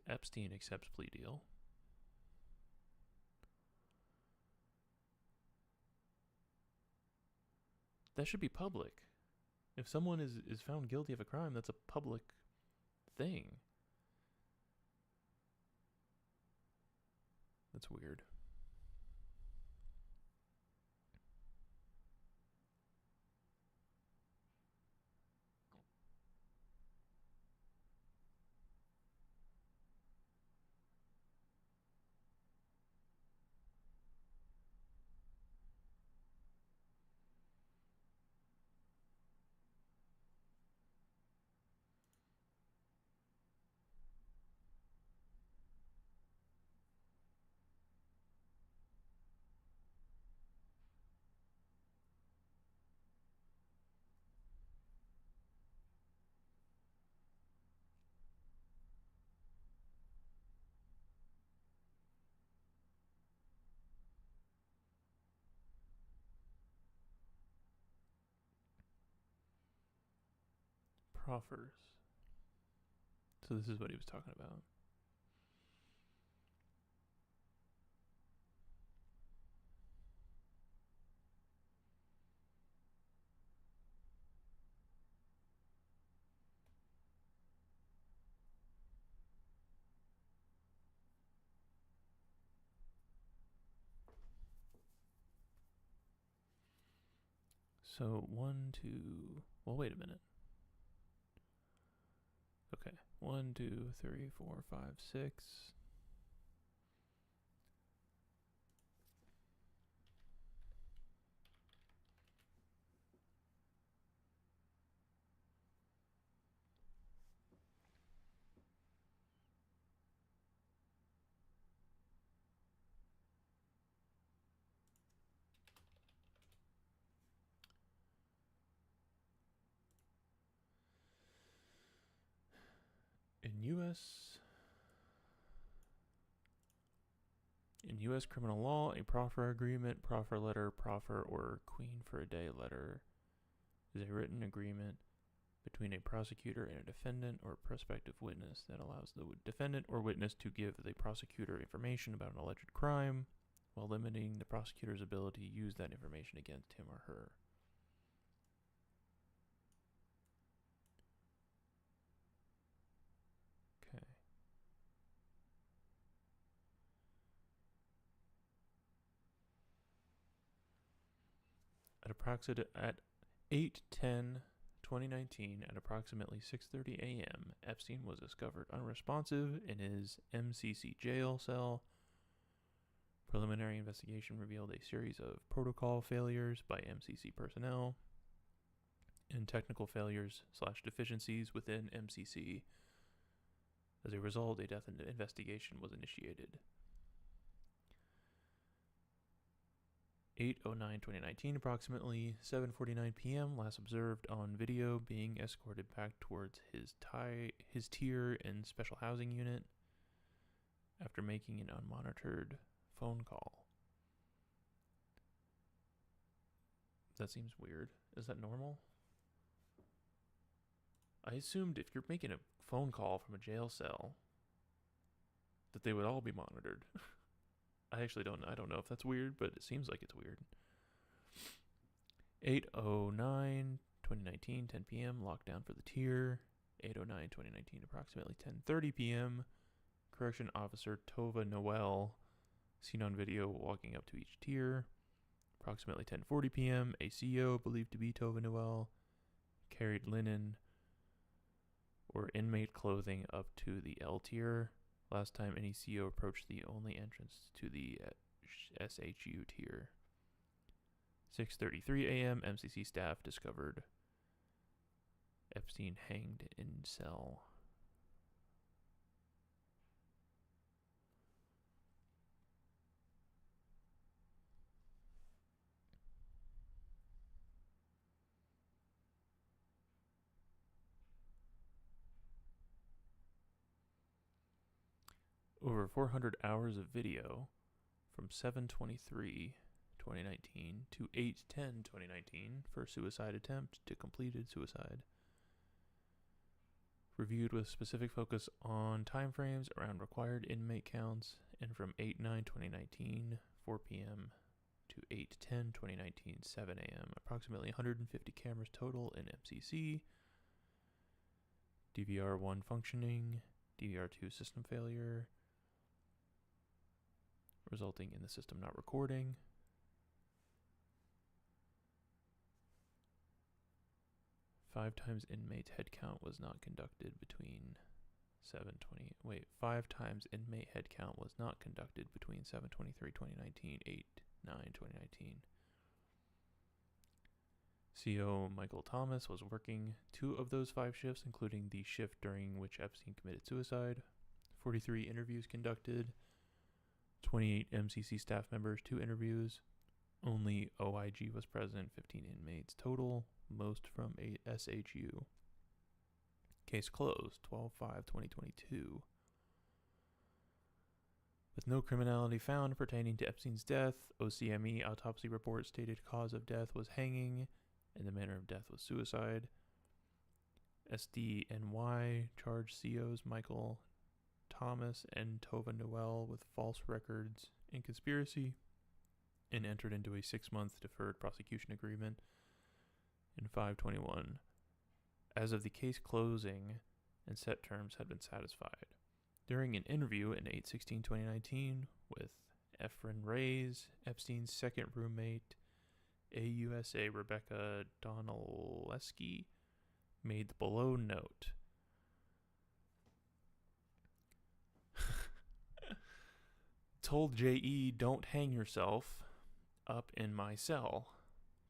Epstein accepts plea deal. That should be public. If someone is found guilty of a crime, that's a public thing. That's weird. Proffers. So this is what he was talking about. So 1, 2. Well, wait a minute. Okay. 1, 2, 3, 4, 5, 6. In U.S. criminal law, a proffer agreement, proffer letter, proffer, or queen for a day letter is a written agreement between a prosecutor and a defendant or prospective witness that allows the defendant or witness to give the prosecutor information about an alleged crime while limiting the prosecutor's ability to use that information against him or her. Okay. At 8/10/2019 at approximately 6:30 a.m., Epstein was discovered unresponsive in his MCC jail cell. Preliminary investigation revealed a series of protocol failures by MCC personnel and technical failures/deficiencies within MCC. As a result, a death investigation was initiated. 8/09/2019, approximately 7:49 p.m., last observed on video being escorted back towards his tier and special housing unit after making an unmonitored phone call. That seems weird. Is that normal? I assumed if you're making a phone call from a jail cell that they would all be monitored. I don't know if that's weird, but it seems like it's weird. 8/09/2019, 10 p.m., lockdown for the tier. 8/09/2019, approximately 10:30 p.m., correction officer Tova Noel, seen on video walking up to each tier. Approximately 10:40 p.m., a CO, believed to be Tova Noel, carried linen or inmate clothing up to the L tier. Last time any CO approached the only entrance to the SHU tier. 6:33 a.m., MCC staff discovered Epstein hanged in cell. Over 400 hours of video from 7/23/2019 to 8/10/2019 for suicide attempt to completed suicide. Reviewed with specific focus on timeframes around required inmate counts, and from 8/9/2019, 4 p.m. to 8/10/2019, 7 a.m. Approximately 150 cameras total in MCC. DVR1 functioning, DVR2 system failure, resulting in the system not recording. Five times inmate head count was not conducted between 7/23/2019, 8/9/2019. CO Michael Thomas was working 2 of those 5 shifts, including the shift during which Epstein committed suicide. 43 interviews conducted. 28 MCC staff members, 2 interviews. Only OIG was present, 15 inmates total, most from a SHU. Case closed, 12/5/2022. With no criminality found pertaining to Epstein's death, OCME autopsy report stated cause of death was hanging and the manner of death was suicide. SDNY charged COs Michael Thomas and Tova Noel with false records and conspiracy and entered into a 6-month deferred prosecution agreement in 5/21. As of the case closing and set terms had been satisfied. During an interview in 8/16/2019 with Efren Reyes, Epstein's second roommate, AUSA Rebecca Donaleski made the below note. Told JE, don't hang yourself up in my cell.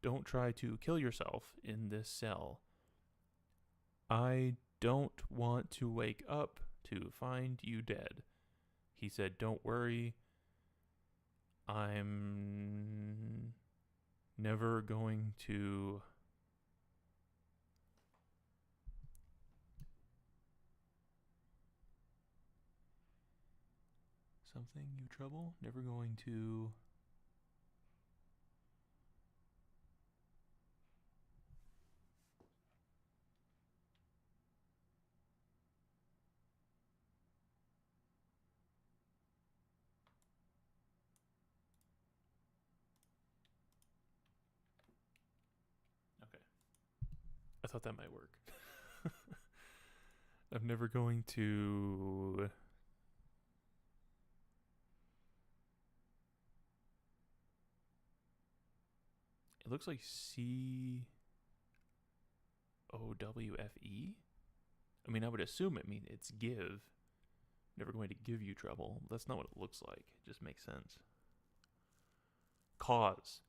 Don't try to kill yourself in this cell. I don't want to wake up to find you dead. He said, don't worry. I'm never going to something you trouble. Never going to Okay. I thought that might work. I'm never going to It looks like COWFE. I mean, I would assume it means it's give. Never going to give you trouble. That's not what it looks like. It just makes sense. Cause.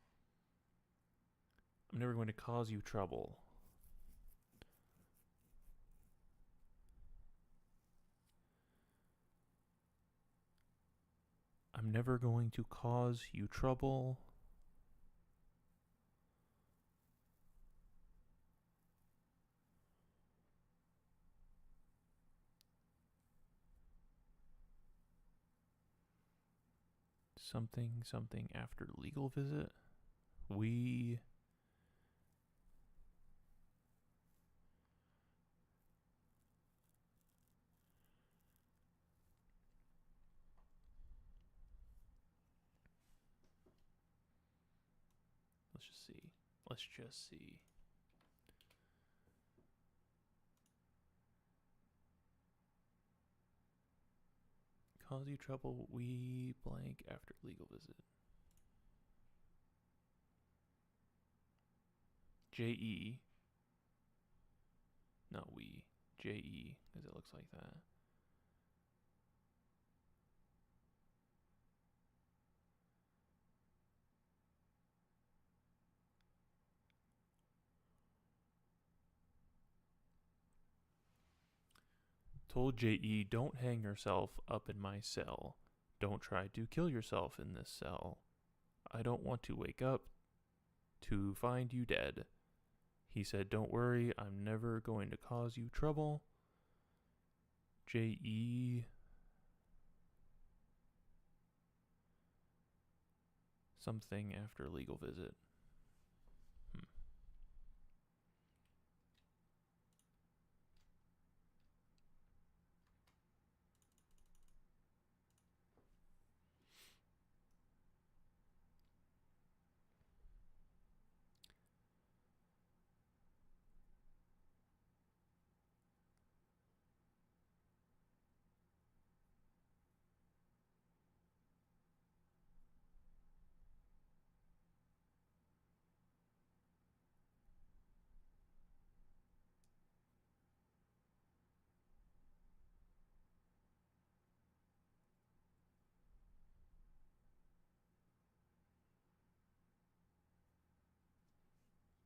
I'm never going to cause you trouble. I'm never going to cause you trouble. Something after legal visit. We Let's just see. Cause you trouble, we blank after legal visit. JE. Not we. JE, because it looks like that. Told JE, don't hang yourself up in my cell. Don't try to kill yourself in this cell. I don't want to wake up to find you dead. He said, don't worry, I'm never going to cause you trouble. JE. Something after legal visit.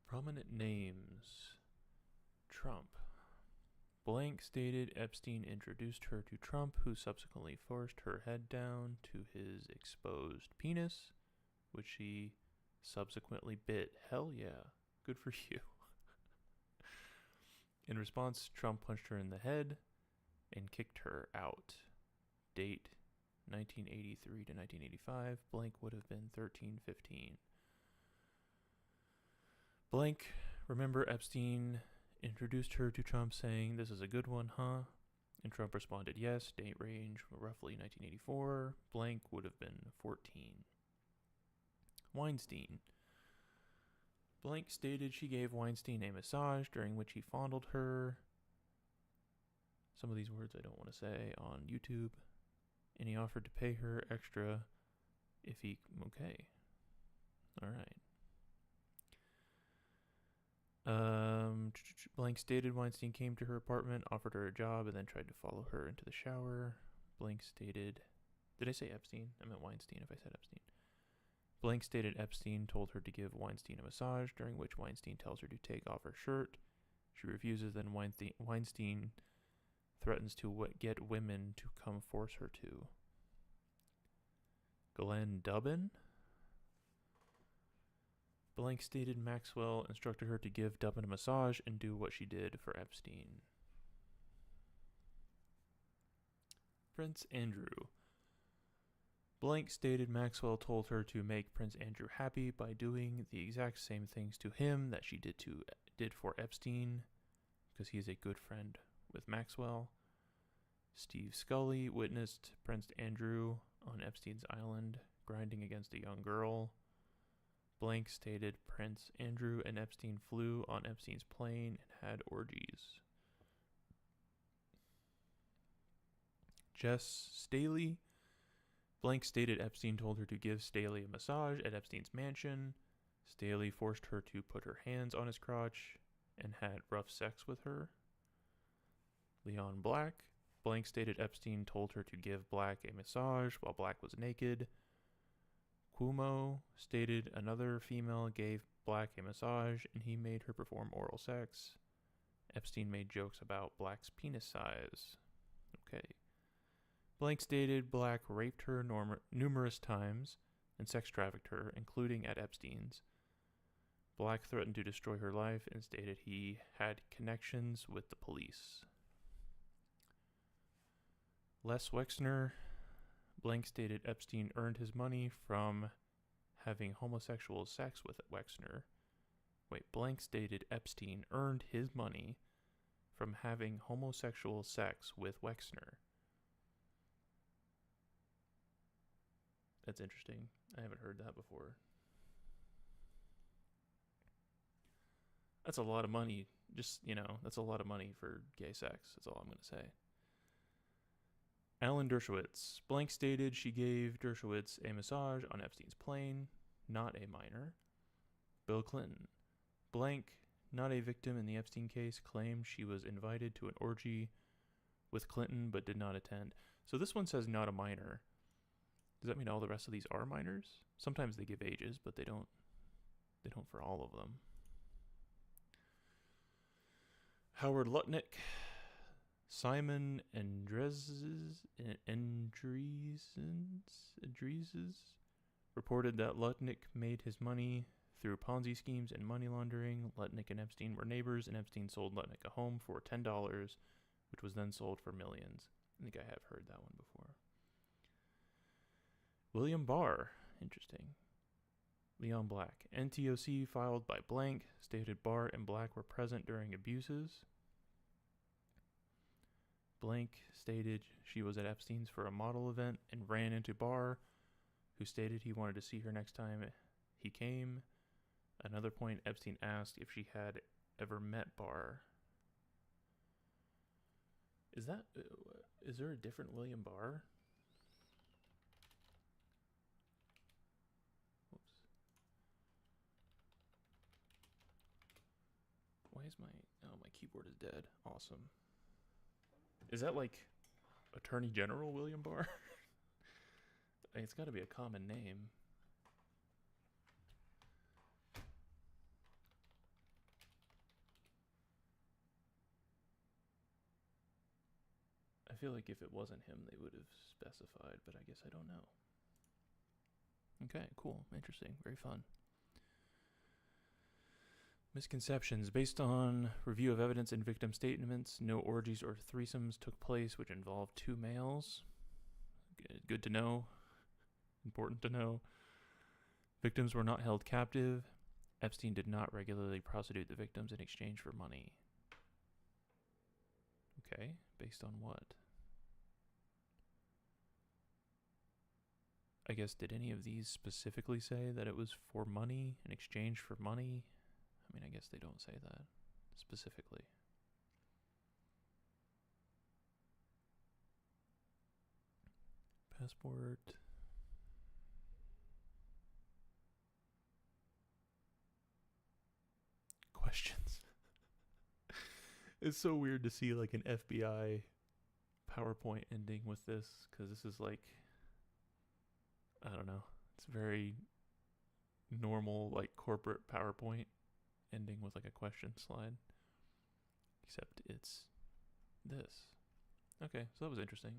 Prominent names. Trump. Blank stated Epstein introduced her to Trump, who subsequently forced her head down to his exposed penis, which she subsequently bit. Hell yeah. Good for you. In response, Trump punched her in the head and kicked her out. Date 1983 to 1985. Blank would have been 1315. Blank, remember Epstein introduced her to Trump saying, this is a good one, huh? And Trump responded, yes. Date range, roughly 1984. Blank would have been 14. Weinstein. Blank stated she gave Weinstein a massage during which he fondled her. Some of these words I don't want to say on YouTube. And he offered to pay her extra if he... Okay. All right. Blank stated Weinstein came to her apartment, offered her a job, and then tried to follow her into the shower. Blank stated, did I say Epstein? I meant Weinstein if I said Epstein. Blank stated Epstein told her to give Weinstein a massage, during which Weinstein tells her to take off her shirt. She refuses, then Weinstein threatens to get women to come force her to. Glenn Dubbin? Blank stated Maxwell instructed her to give Dubbin a massage and do what she did for Epstein. Prince Andrew. Blank stated Maxwell told her to make Prince Andrew happy by doing the exact same things to him that she did for Epstein, because he is a good friend with Maxwell. Steve Scully witnessed Prince Andrew on Epstein's island grinding against a young girl. Blank stated Prince Andrew and Epstein flew on Epstein's plane and had orgies. Jess Staley. Blank stated Epstein told her to give Staley a massage at Epstein's mansion. Staley forced her to put her hands on his crotch and had rough sex with her. Leon Black. Blank stated Epstein told her to give Black a massage while Black was naked. Cuomo stated another female gave Black a massage and he made her perform oral sex. Epstein made jokes about Black's penis size. Okay. Blank stated Black raped her numerous times and sex trafficked her, including at Epstein's. Black threatened to destroy her life and stated he had connections with the police. Les Wexner. Blank stated Epstein earned his money from having homosexual sex with Wexner. Blank stated Epstein earned his money from having homosexual sex with Wexner. That's interesting. I haven't heard that before. That's a lot of money. That's a lot of money for gay sex. That's all I'm going to say. Alan Dershowitz. Blank stated she gave Dershowitz a massage on Epstein's plane, not a minor. Bill Clinton. Blank, not a victim in the Epstein case, claimed she was invited to an orgy with Clinton but did not attend. So this one says not a minor. Does that mean all the rest of these are minors? Sometimes they give ages, but they don't for all of them. Howard Lutnick. Simon Andreses reported that Lutnick made his money through Ponzi schemes and money laundering. Lutnick and Epstein were neighbors, and Epstein sold Lutnick a home for $10, which was then sold for millions. I think I have heard that one before. William Barr. Interesting. Leon Black. NTOC filed by Blank stated Barr and Black were present during abuses. Blank stated she was at Epstein's for a model event and ran into Barr, who stated he wanted to see her next time he came. Another point, Epstein asked if she had ever met Barr. Is there a different William Barr? Whoops. Why is my keyboard is dead. Awesome. Is that like Attorney General William Barr? It's got to be a common name. I feel like if it wasn't him, they would have specified, but I guess I don't know. Okay, cool. Interesting. Very fun. Misconceptions. Based on review of evidence and victim statements, no orgies or threesomes took place which involved two males. Good to know. Important to know. Victims were not held captive. Epstein did not regularly prostitute the victims in exchange for money. Okay, based on what? I guess, did any of these specifically say that it was for money, in exchange for money? I mean, I guess they don't say that specifically. Passport. Questions. It's so weird to see like an FBI PowerPoint ending with this, because this is like, I don't know, it's very normal like corporate PowerPoint ending with like a question slide, except it's this. Okay, so that was interesting.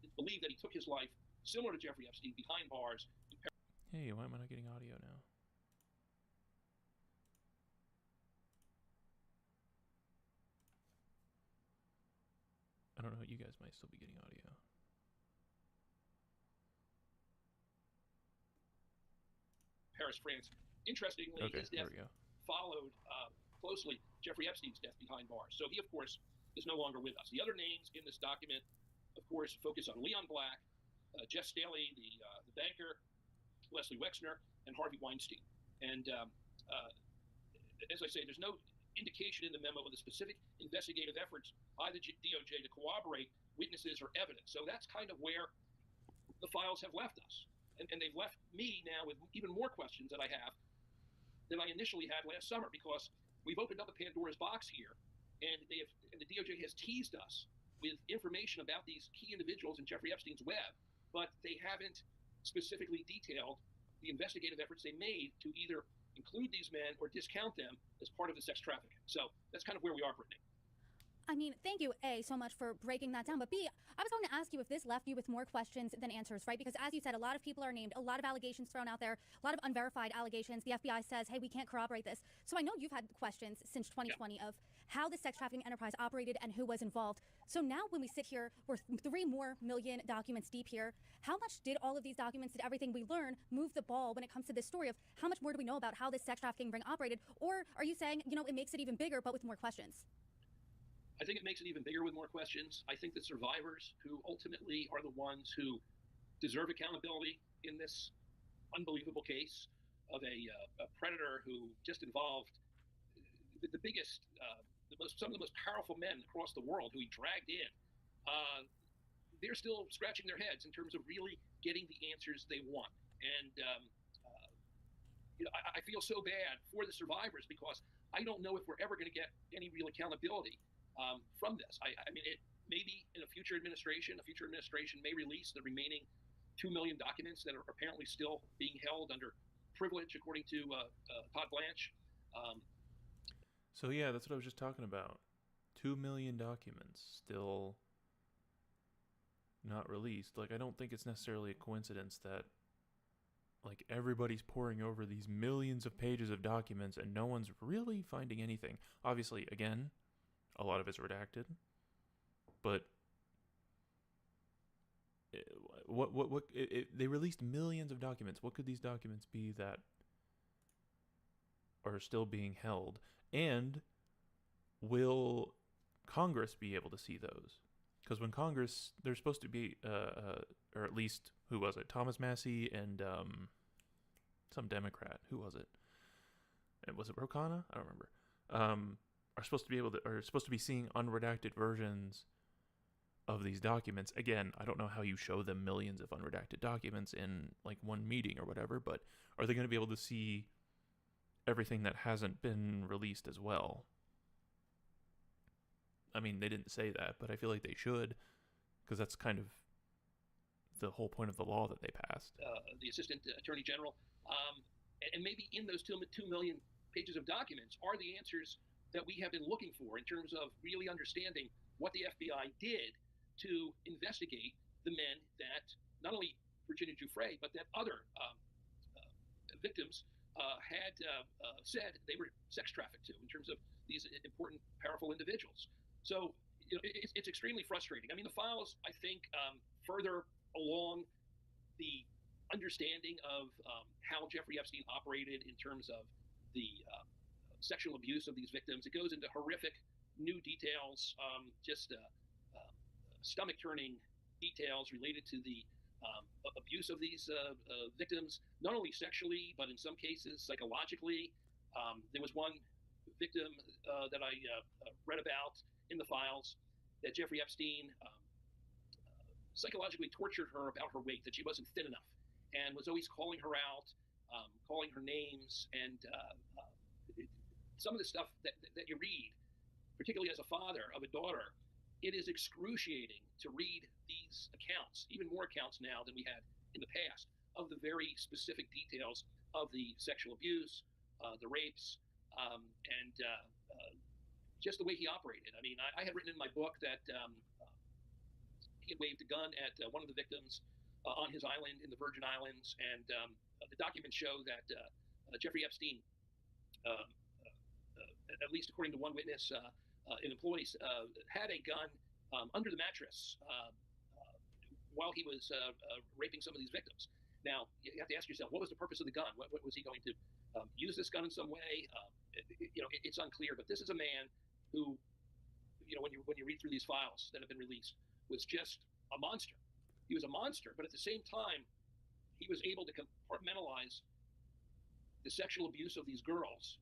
It's believed that he took his life, similar to Jeffrey Epstein, behind bars. Hey, why am I not getting audio now? I don't know. You guys might still be getting audio. Paris, France. Interestingly, Okay, his there death we go. followed closely Jeffrey Epstein's death behind bars. So he, of course, is no longer with us. The other names in this document, of course, focus on Leon Black, Jeff Staley, the banker, Leslie Wexner, and Harvey Weinstein. And as I say, there's no indication in the memo of the specific investigative efforts by the DOJ to corroborate witnesses or evidence. So that's kind of where the files have left us. And they've left me now with even more questions that I have than I initially had last summer, because we've opened up a Pandora's box here, and the DOJ has teased us with information about these key individuals in Jeffrey Epstein's web, but they haven't specifically detailed the investigative efforts they made to either include these men or discount them as part of the sex trafficking. So that's kind of where we are, Brittany. I mean, thank you, A, so much for breaking that down. But B, I was going to ask you if this left you with more questions than answers, right? Because as you said, a lot of people are named, a lot of allegations thrown out there, a lot of unverified allegations. The FBI says, hey, we can't corroborate this. So I know you've had questions since 2020 of how the sex trafficking enterprise operated and who was involved. So now when we sit here, we're 3 more million documents deep here. How much did all of these documents, did everything we learn, move the ball when it comes to this story of how much more do we know about how this sex trafficking ring operated? Or are you saying, you know, it makes it even bigger but with more questions? I think it makes it even bigger with more questions. I think the survivors, who ultimately are the ones who deserve accountability in this unbelievable case of a predator who just involved the biggest, some of the most powerful men across the world who he dragged in, they're still scratching their heads in terms of really getting the answers they want. And you know, I feel so bad for the survivors, because I don't know if we're ever going to get any real accountability from this. I mean, it maybe in a future administration may release the remaining 2 million documents that are apparently still being held under privilege, according to Todd Blanche. So yeah, that's what I was just talking about. 2 million documents still not released. Like, I don't think it's necessarily a coincidence that like everybody's poring over these millions of pages of documents and no one's really finding anything. Obviously, again, a lot of it's redacted, but they released millions of documents. What could these documents be that are still being held? And will Congress be able to see those? Because when Congress, they're supposed to be, or at least, who was it? Thomas Massey and some Democrat. Who was it? Was it Ro Khanna? I don't remember. Are supposed to be able to, are supposed to be seeing unredacted versions of these documents. Again, I don't know how you show them millions of unredacted documents in like one meeting or whatever, but are they going to be able to see everything that hasn't been released as well? I mean, they didn't say that, but I feel like they should, because that's kind of the whole point of the law that they passed. The Assistant Attorney General, and maybe in those 2 million pages of documents are the answers that we have been looking for in terms of really understanding what the FBI did to investigate the men that not only Virginia Giuffre, but that other victims had said they were sex trafficked to, in terms of these important, powerful individuals. So you know, it's extremely frustrating. I mean, the files, I think, further along the understanding of how Jeffrey Epstein operated in terms of the sexual abuse of these victims. It goes into horrific new details, just stomach-turning details related to the abuse of these victims, not only sexually, but in some cases psychologically. There was one victim that I read about in the files that Jeffrey Epstein psychologically tortured her about her weight, that she wasn't thin enough, and was always calling her out, calling her names, and some of the stuff that you read, particularly as a father of a daughter, it is excruciating to read these accounts, even more accounts now than we had in the past, of the very specific details of the sexual abuse, the rapes, and just the way he operated. I mean, I had written in my book that he had waved a gun at one of the victims on his island in the Virgin Islands, and the documents show that Jeffrey Epstein, at least according to one witness, an employee, had a gun under the mattress while he was raping some of these victims. Now, you have to ask yourself, what was the purpose of the gun? What was he going to use this gun in some way? It's unclear. But this is a man who, when you read through these files that have been released, was just a monster. He was a monster, but at the same time, he was able to compartmentalize the sexual abuse of these girls.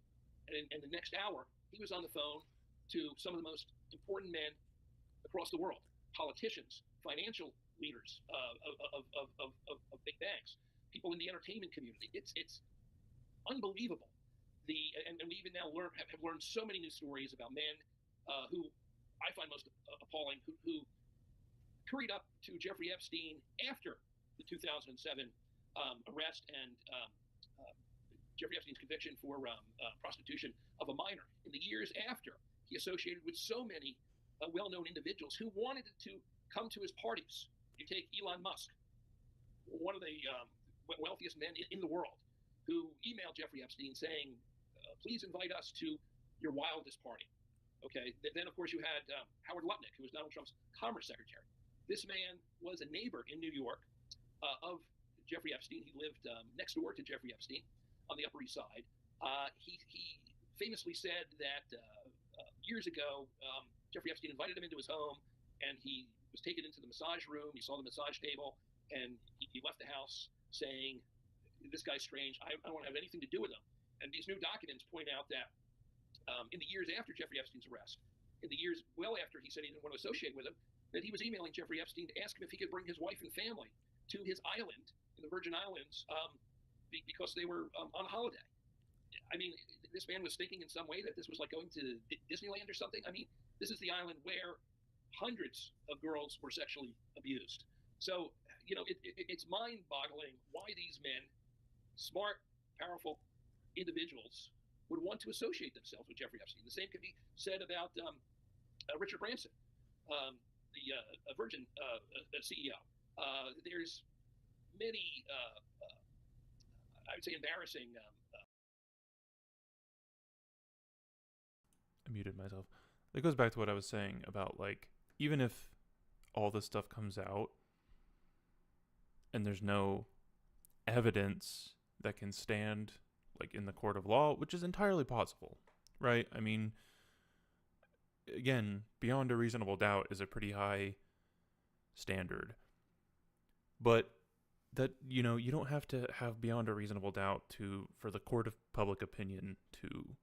And the next hour, he was on the phone to some of the most important men across the world, politicians, financial leaders of big banks, people in the entertainment community. It's unbelievable. And we even now have learned so many new stories about men who I find most appalling, who hurried up to Jeffrey Epstein after the 2007 arrest and Jeffrey Epstein's conviction for prostitution of a minor. In the years after, he associated with so many well-known individuals who wanted to come to his parties. You take Elon Musk, one of the wealthiest men in the world, who emailed Jeffrey Epstein saying, please invite us to your wildest party. Okay. Then, of course, you had Howard Lutnick, who was Donald Trump's Commerce Secretary. This man was a neighbor in New York of Jeffrey Epstein. He lived next door to Jeffrey Epstein on the Upper East Side. He famously said that years ago, Jeffrey Epstein invited him into his home, and he was taken into the massage room. He saw the massage table, and he left the house saying, this guy's strange. I don't want to have anything to do with him. And these new documents point out that in the years after Jeffrey Epstein's arrest, in the years well after he said he didn't want to associate with him, that he was emailing Jeffrey Epstein to ask him if he could bring his wife and family to his island in the Virgin Islands because they were on holiday. I mean, this man was thinking in some way that this was like going to Disneyland or something. I mean, this is the island where hundreds of girls were sexually abused. So, it's mind-boggling why these men, smart, powerful individuals, would want to associate themselves with Jeffrey Epstein. The same could be said about Richard Branson, the Virgin CEO. There's many, I would say, embarrassing. I muted myself. It goes back to what I was saying about, like, even if all this stuff comes out and there's no evidence that can stand, like, in the court of law, which is entirely possible, right? I mean, again, beyond a reasonable doubt is a pretty high standard. But that, you don't have to have beyond a reasonable doubt for the court of public opinion to,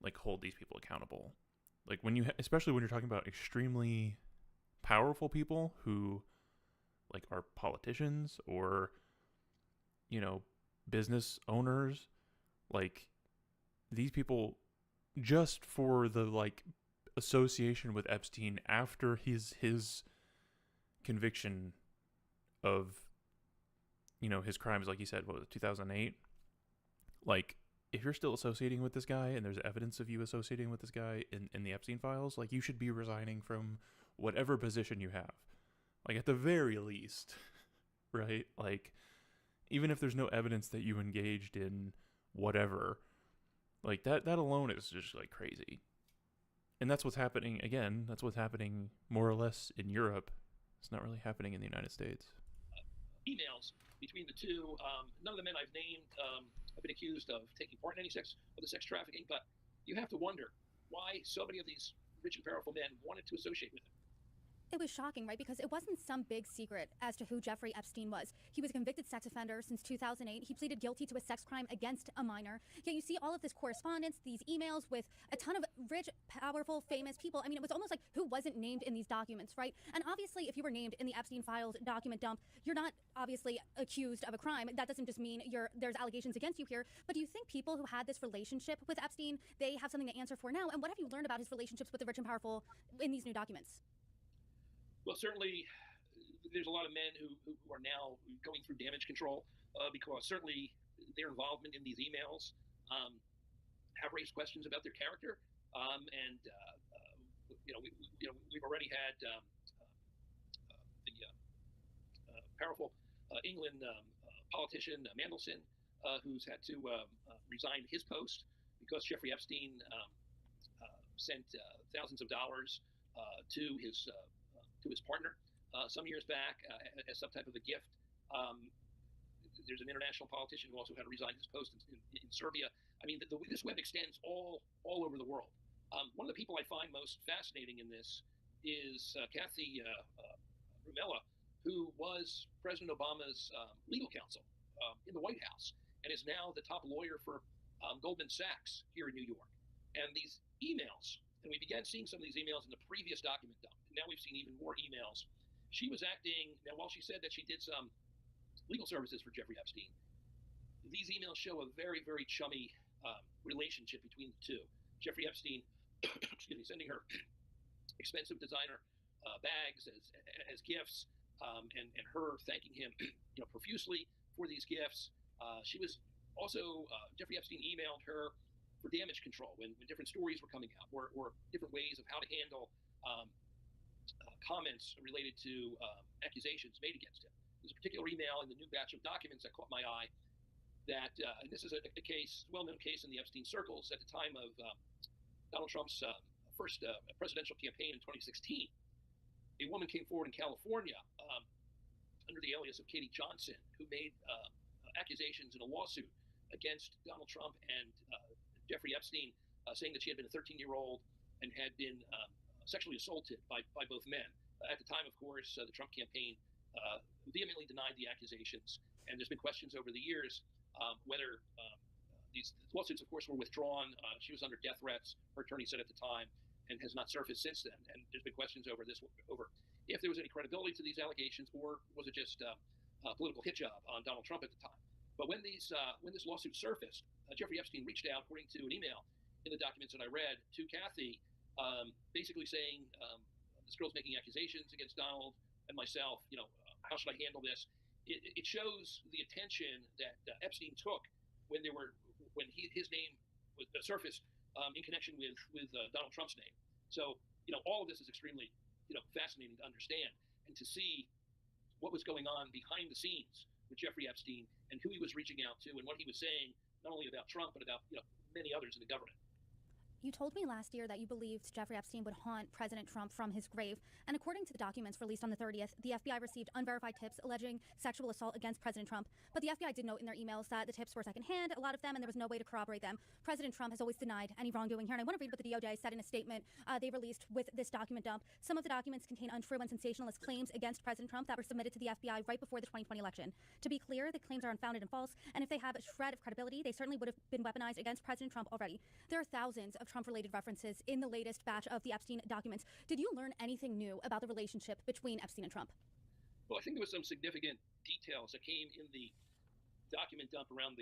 like, hold these people accountable. Like, especially when you're talking about extremely powerful people who, like, are politicians or, business owners, like, these people, just for the, like, association with Epstein after his conviction of, his crimes, like he said, what was it, 2008? Like, if you're still associating with this guy and there's evidence of you associating with this guy in the Epstein files, like, you should be resigning from whatever position you have. Like, at the very least, right? Like, even if there's no evidence that you engaged in whatever, like, that alone is just, like, crazy. And that's what's happening, again, that's what's happening more or less in Europe. It's not really happening in the United States. Emails between the two. None of the men I've named have been accused of taking part in any sex trafficking, but you have to wonder why so many of these rich and powerful men wanted to associate with him. It was shocking, right? Because it wasn't some big secret as to who Jeffrey Epstein was. He was a convicted sex offender since 2008. He pleaded guilty to a sex crime against a minor. Yet you see all of this correspondence, these emails with a ton of rich, powerful, famous people. I mean, it was almost like who wasn't named in these documents, right? And obviously, if you were named in the Epstein files document dump, you're not obviously accused of a crime. That doesn't just mean there's allegations against you here. But do you think people who had this relationship with Epstein, they have something to answer for now? And what have you learned about his relationships with the rich and powerful in these new documents? Well, certainly there's a lot of men who are now going through damage control because certainly their involvement in these emails have raised questions about their character. We've already had the powerful England politician Mandelson, who's had to resign his post because Jeffrey Epstein sent thousands of dollars to his partner some years back as some type of a gift. There's an international politician who also had to resign his post in Serbia. I mean, this web extends all over the world. One of the people I find most fascinating in this is Kathy Rumela, who was President Obama's legal counsel in the White House and is now the top lawyer for Goldman Sachs here in New York. And these emails, and we began seeing some of these emails in the previous document dump. Now we've seen even more emails. She was acting, now while she said that she did some legal services for Jeffrey Epstein, these emails show a very, very chummy relationship between the two. Jeffrey Epstein, excuse me, sending her expensive designer bags as gifts, and her thanking him, profusely for these gifts. She was also, Jeffrey Epstein emailed her for damage control when different stories were coming out, or different ways of how to handle comments related to accusations made against him. There's a particular email in the new batch of documents that caught my eye that, and this is a case, well-known case in the Epstein circles at the time of Donald Trump's first presidential campaign in 2016. A woman came forward in California under the alias of Katie Johnson, who made accusations in a lawsuit against Donald Trump and Jeffrey Epstein, saying that she had been a 13-year-old and had been sexually assaulted by both men. At the time, of course, the Trump campaign vehemently denied the accusations, and there's been questions over the years whether these lawsuits, of course, were withdrawn. She was under death threats, her attorney said at the time, and has not surfaced since then. And there's been questions over if there was any credibility to these allegations, or was it just a political hit job on Donald Trump at the time. But when this lawsuit surfaced, Jeffrey Epstein reached out, according to an email in the documents that I read, to Kathy, basically saying, this girl's making accusations against Donald and myself, how should I handle this? It shows the attention that Epstein took when his name was surfaced in connection with Donald Trump's name. So, all of this is extremely, fascinating to understand and to see what was going on behind the scenes with Jeffrey Epstein and who he was reaching out to and what he was saying, not only about Trump, but about, many others in the government. You told me last year that you believed Jeffrey Epstein would haunt President Trump from his grave. And according to the documents released on the 30th, the FBI received unverified tips alleging sexual assault against President Trump. But the FBI did note in their emails that the tips were secondhand, a lot of them, and there was no way to corroborate them. President Trump has always denied any wrongdoing here. And I want to read what the DOJ said in a statement they released with this document dump. Some of the documents contain untrue and sensationalist claims against President Trump that were submitted to the FBI right before the 2020 election. To be clear, the claims are unfounded and false, and if they have a shred of credibility, they certainly would have been weaponized against President Trump already. There are thousands of Trump-related references in the latest batch of the Epstein documents. Did you learn anything new about the relationship between Epstein and Trump? Well, I think there was some significant details that came in the document dump around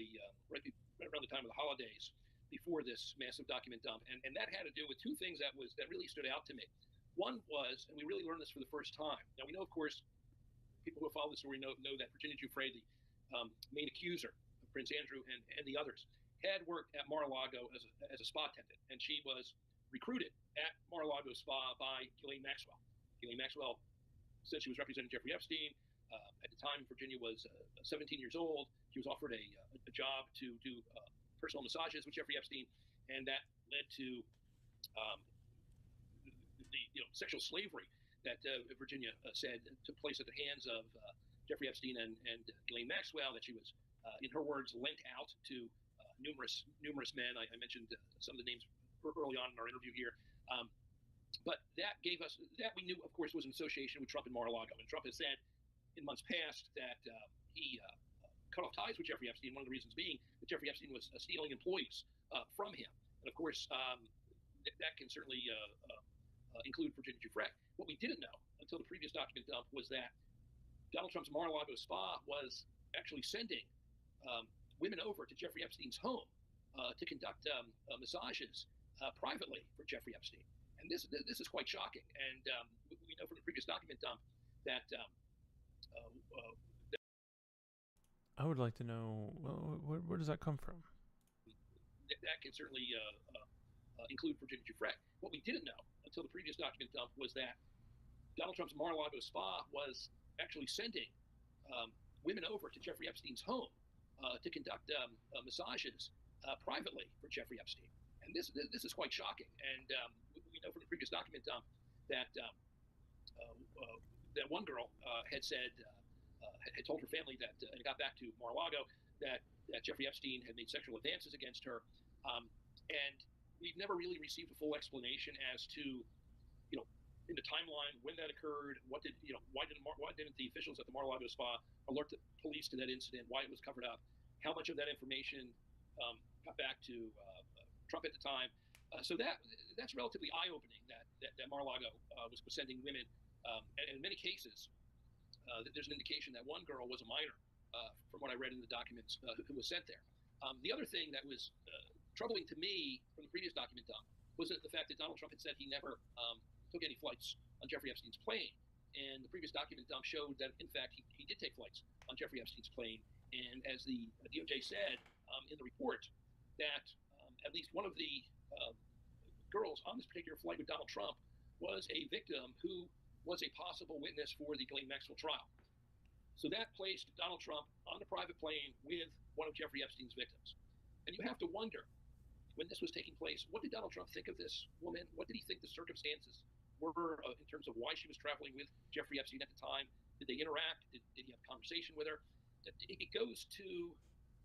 right around the time of the holidays before this massive document dump, and that had to do with two things that really stood out to me. One was, and we really learned this for the first time. Now we know, of course, people who follow the story know that Virginia Giuffre, the main accuser of Prince Andrew and the others, had worked at Mar-a-Lago as a spa attendant, and she was recruited at Mar-a-Lago Spa by Ghislaine Maxwell. Ghislaine Maxwell said she was representing Jeffrey Epstein. At the time, Virginia was 17 years old. She was offered a job to do personal massages with Jeffrey Epstein, and that led to the sexual slavery that Virginia said took place at the hands of Jeffrey Epstein and Ghislaine Maxwell, that she was, in her words, lent out to numerous men. I mentioned some of the names early on in our interview here. But that gave us that we knew, of course, was in association with Trump and Mar-a-Lago. And Trump has said in months past that he cut off ties with Jeffrey Epstein. One of the reasons being that Jeffrey Epstein was stealing employees from him. And of course, that can certainly include Virginia Giuffre. What we didn't know until the previous document dump was that Donald Trump's Mar-a-Lago spa was actually sending women over to Jeffrey Epstein's home to conduct massages privately for Jeffrey Epstein. And this is quite shocking. And we know from the previous document dump that I would like to know, well, where does that come from? that can certainly include Virginia Giuffre. What we didn't know until the previous document dump was that Donald Trump's Mar-a-Lago spa was actually sending women over to Jeffrey Epstein's home to conduct massages privately for Jeffrey Epstein. And this is quite shocking. And we know from the previous document dump that that one girl had said had told her family that and got back to Mar-a-Lago that Jeffrey Epstein had made sexual advances against her, and we've never really received a full explanation as to, in the timeline when that occurred, why didn't the officials at the Mar-a-Lago spa alert the police to that incident, why it was covered up, how much of that information got back to Trump at the time. So that's relatively eye-opening that Mar-a-Lago was sending women, and in many cases, there's an indication that one girl was a minor, from what I read in the documents, who was sent there. The other thing that was troubling to me from the previous document dump was the fact that Donald Trump had said he never took any flights on Jeffrey Epstein's plane. And the previous document dump showed that, in fact, he did take flights on Jeffrey Epstein's plane. And as the DOJ said in the report, that at least one of the girls on this particular flight with Donald Trump was a victim who was a possible witness for the Ghislaine Maxwell trial. So that placed Donald Trump on the private plane with one of Jeffrey Epstein's victims. And you have to wonder, when this was taking place, what did Donald Trump think of this woman? What did he think the circumstances were in terms of why she was traveling with Jeffrey Epstein at the time? Did they interact? Did he have a conversation with her? It goes to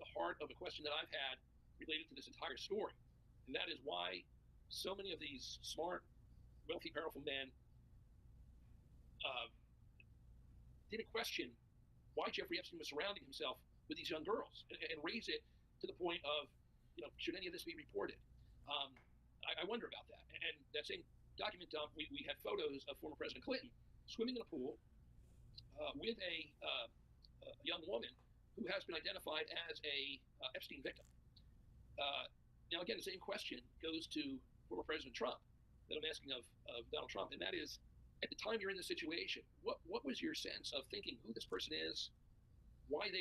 the heart of a question that I've had related to this entire story. And that is why so many of these smart, wealthy, powerful men didn't question why Jeffrey Epstein was surrounding himself with these young girls and raise it to the point of, should any of this be reported? I wonder about that. And that same document dump, we had photos of former President Clinton swimming in a pool with a young woman who has been identified as a Epstein victim. Now, again, the same question goes to former President Trump that I'm asking of Donald Trump, and that is, at the time you're in this situation, what was your sense of thinking who this person is, why they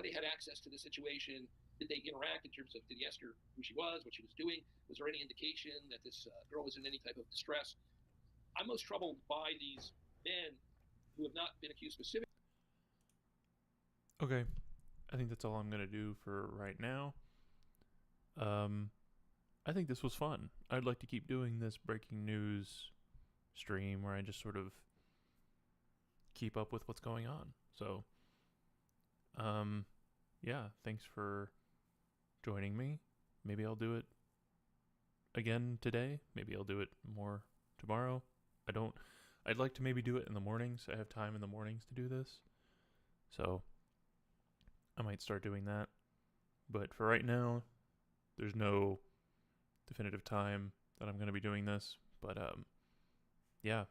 had access to the situation? Did they interact in terms of, did he ask her who she was, what she was doing? Was there any indication that this girl was in any type of distress? I'm most troubled by these men who have not been accused specifically. Okay, I think that's all I'm going to do for right now. I think this was fun. I'd like to keep doing this breaking news stream where I just sort of keep up with what's going on. So, yeah, thanks for joining me. Maybe I'll do it again today. Maybe I'll do it more tomorrow. I'd like to maybe do it in the mornings. I have time in the mornings to do this. So, I might start doing that. But for right now, there's no definitive time that I'm going to be doing this. But, yeah,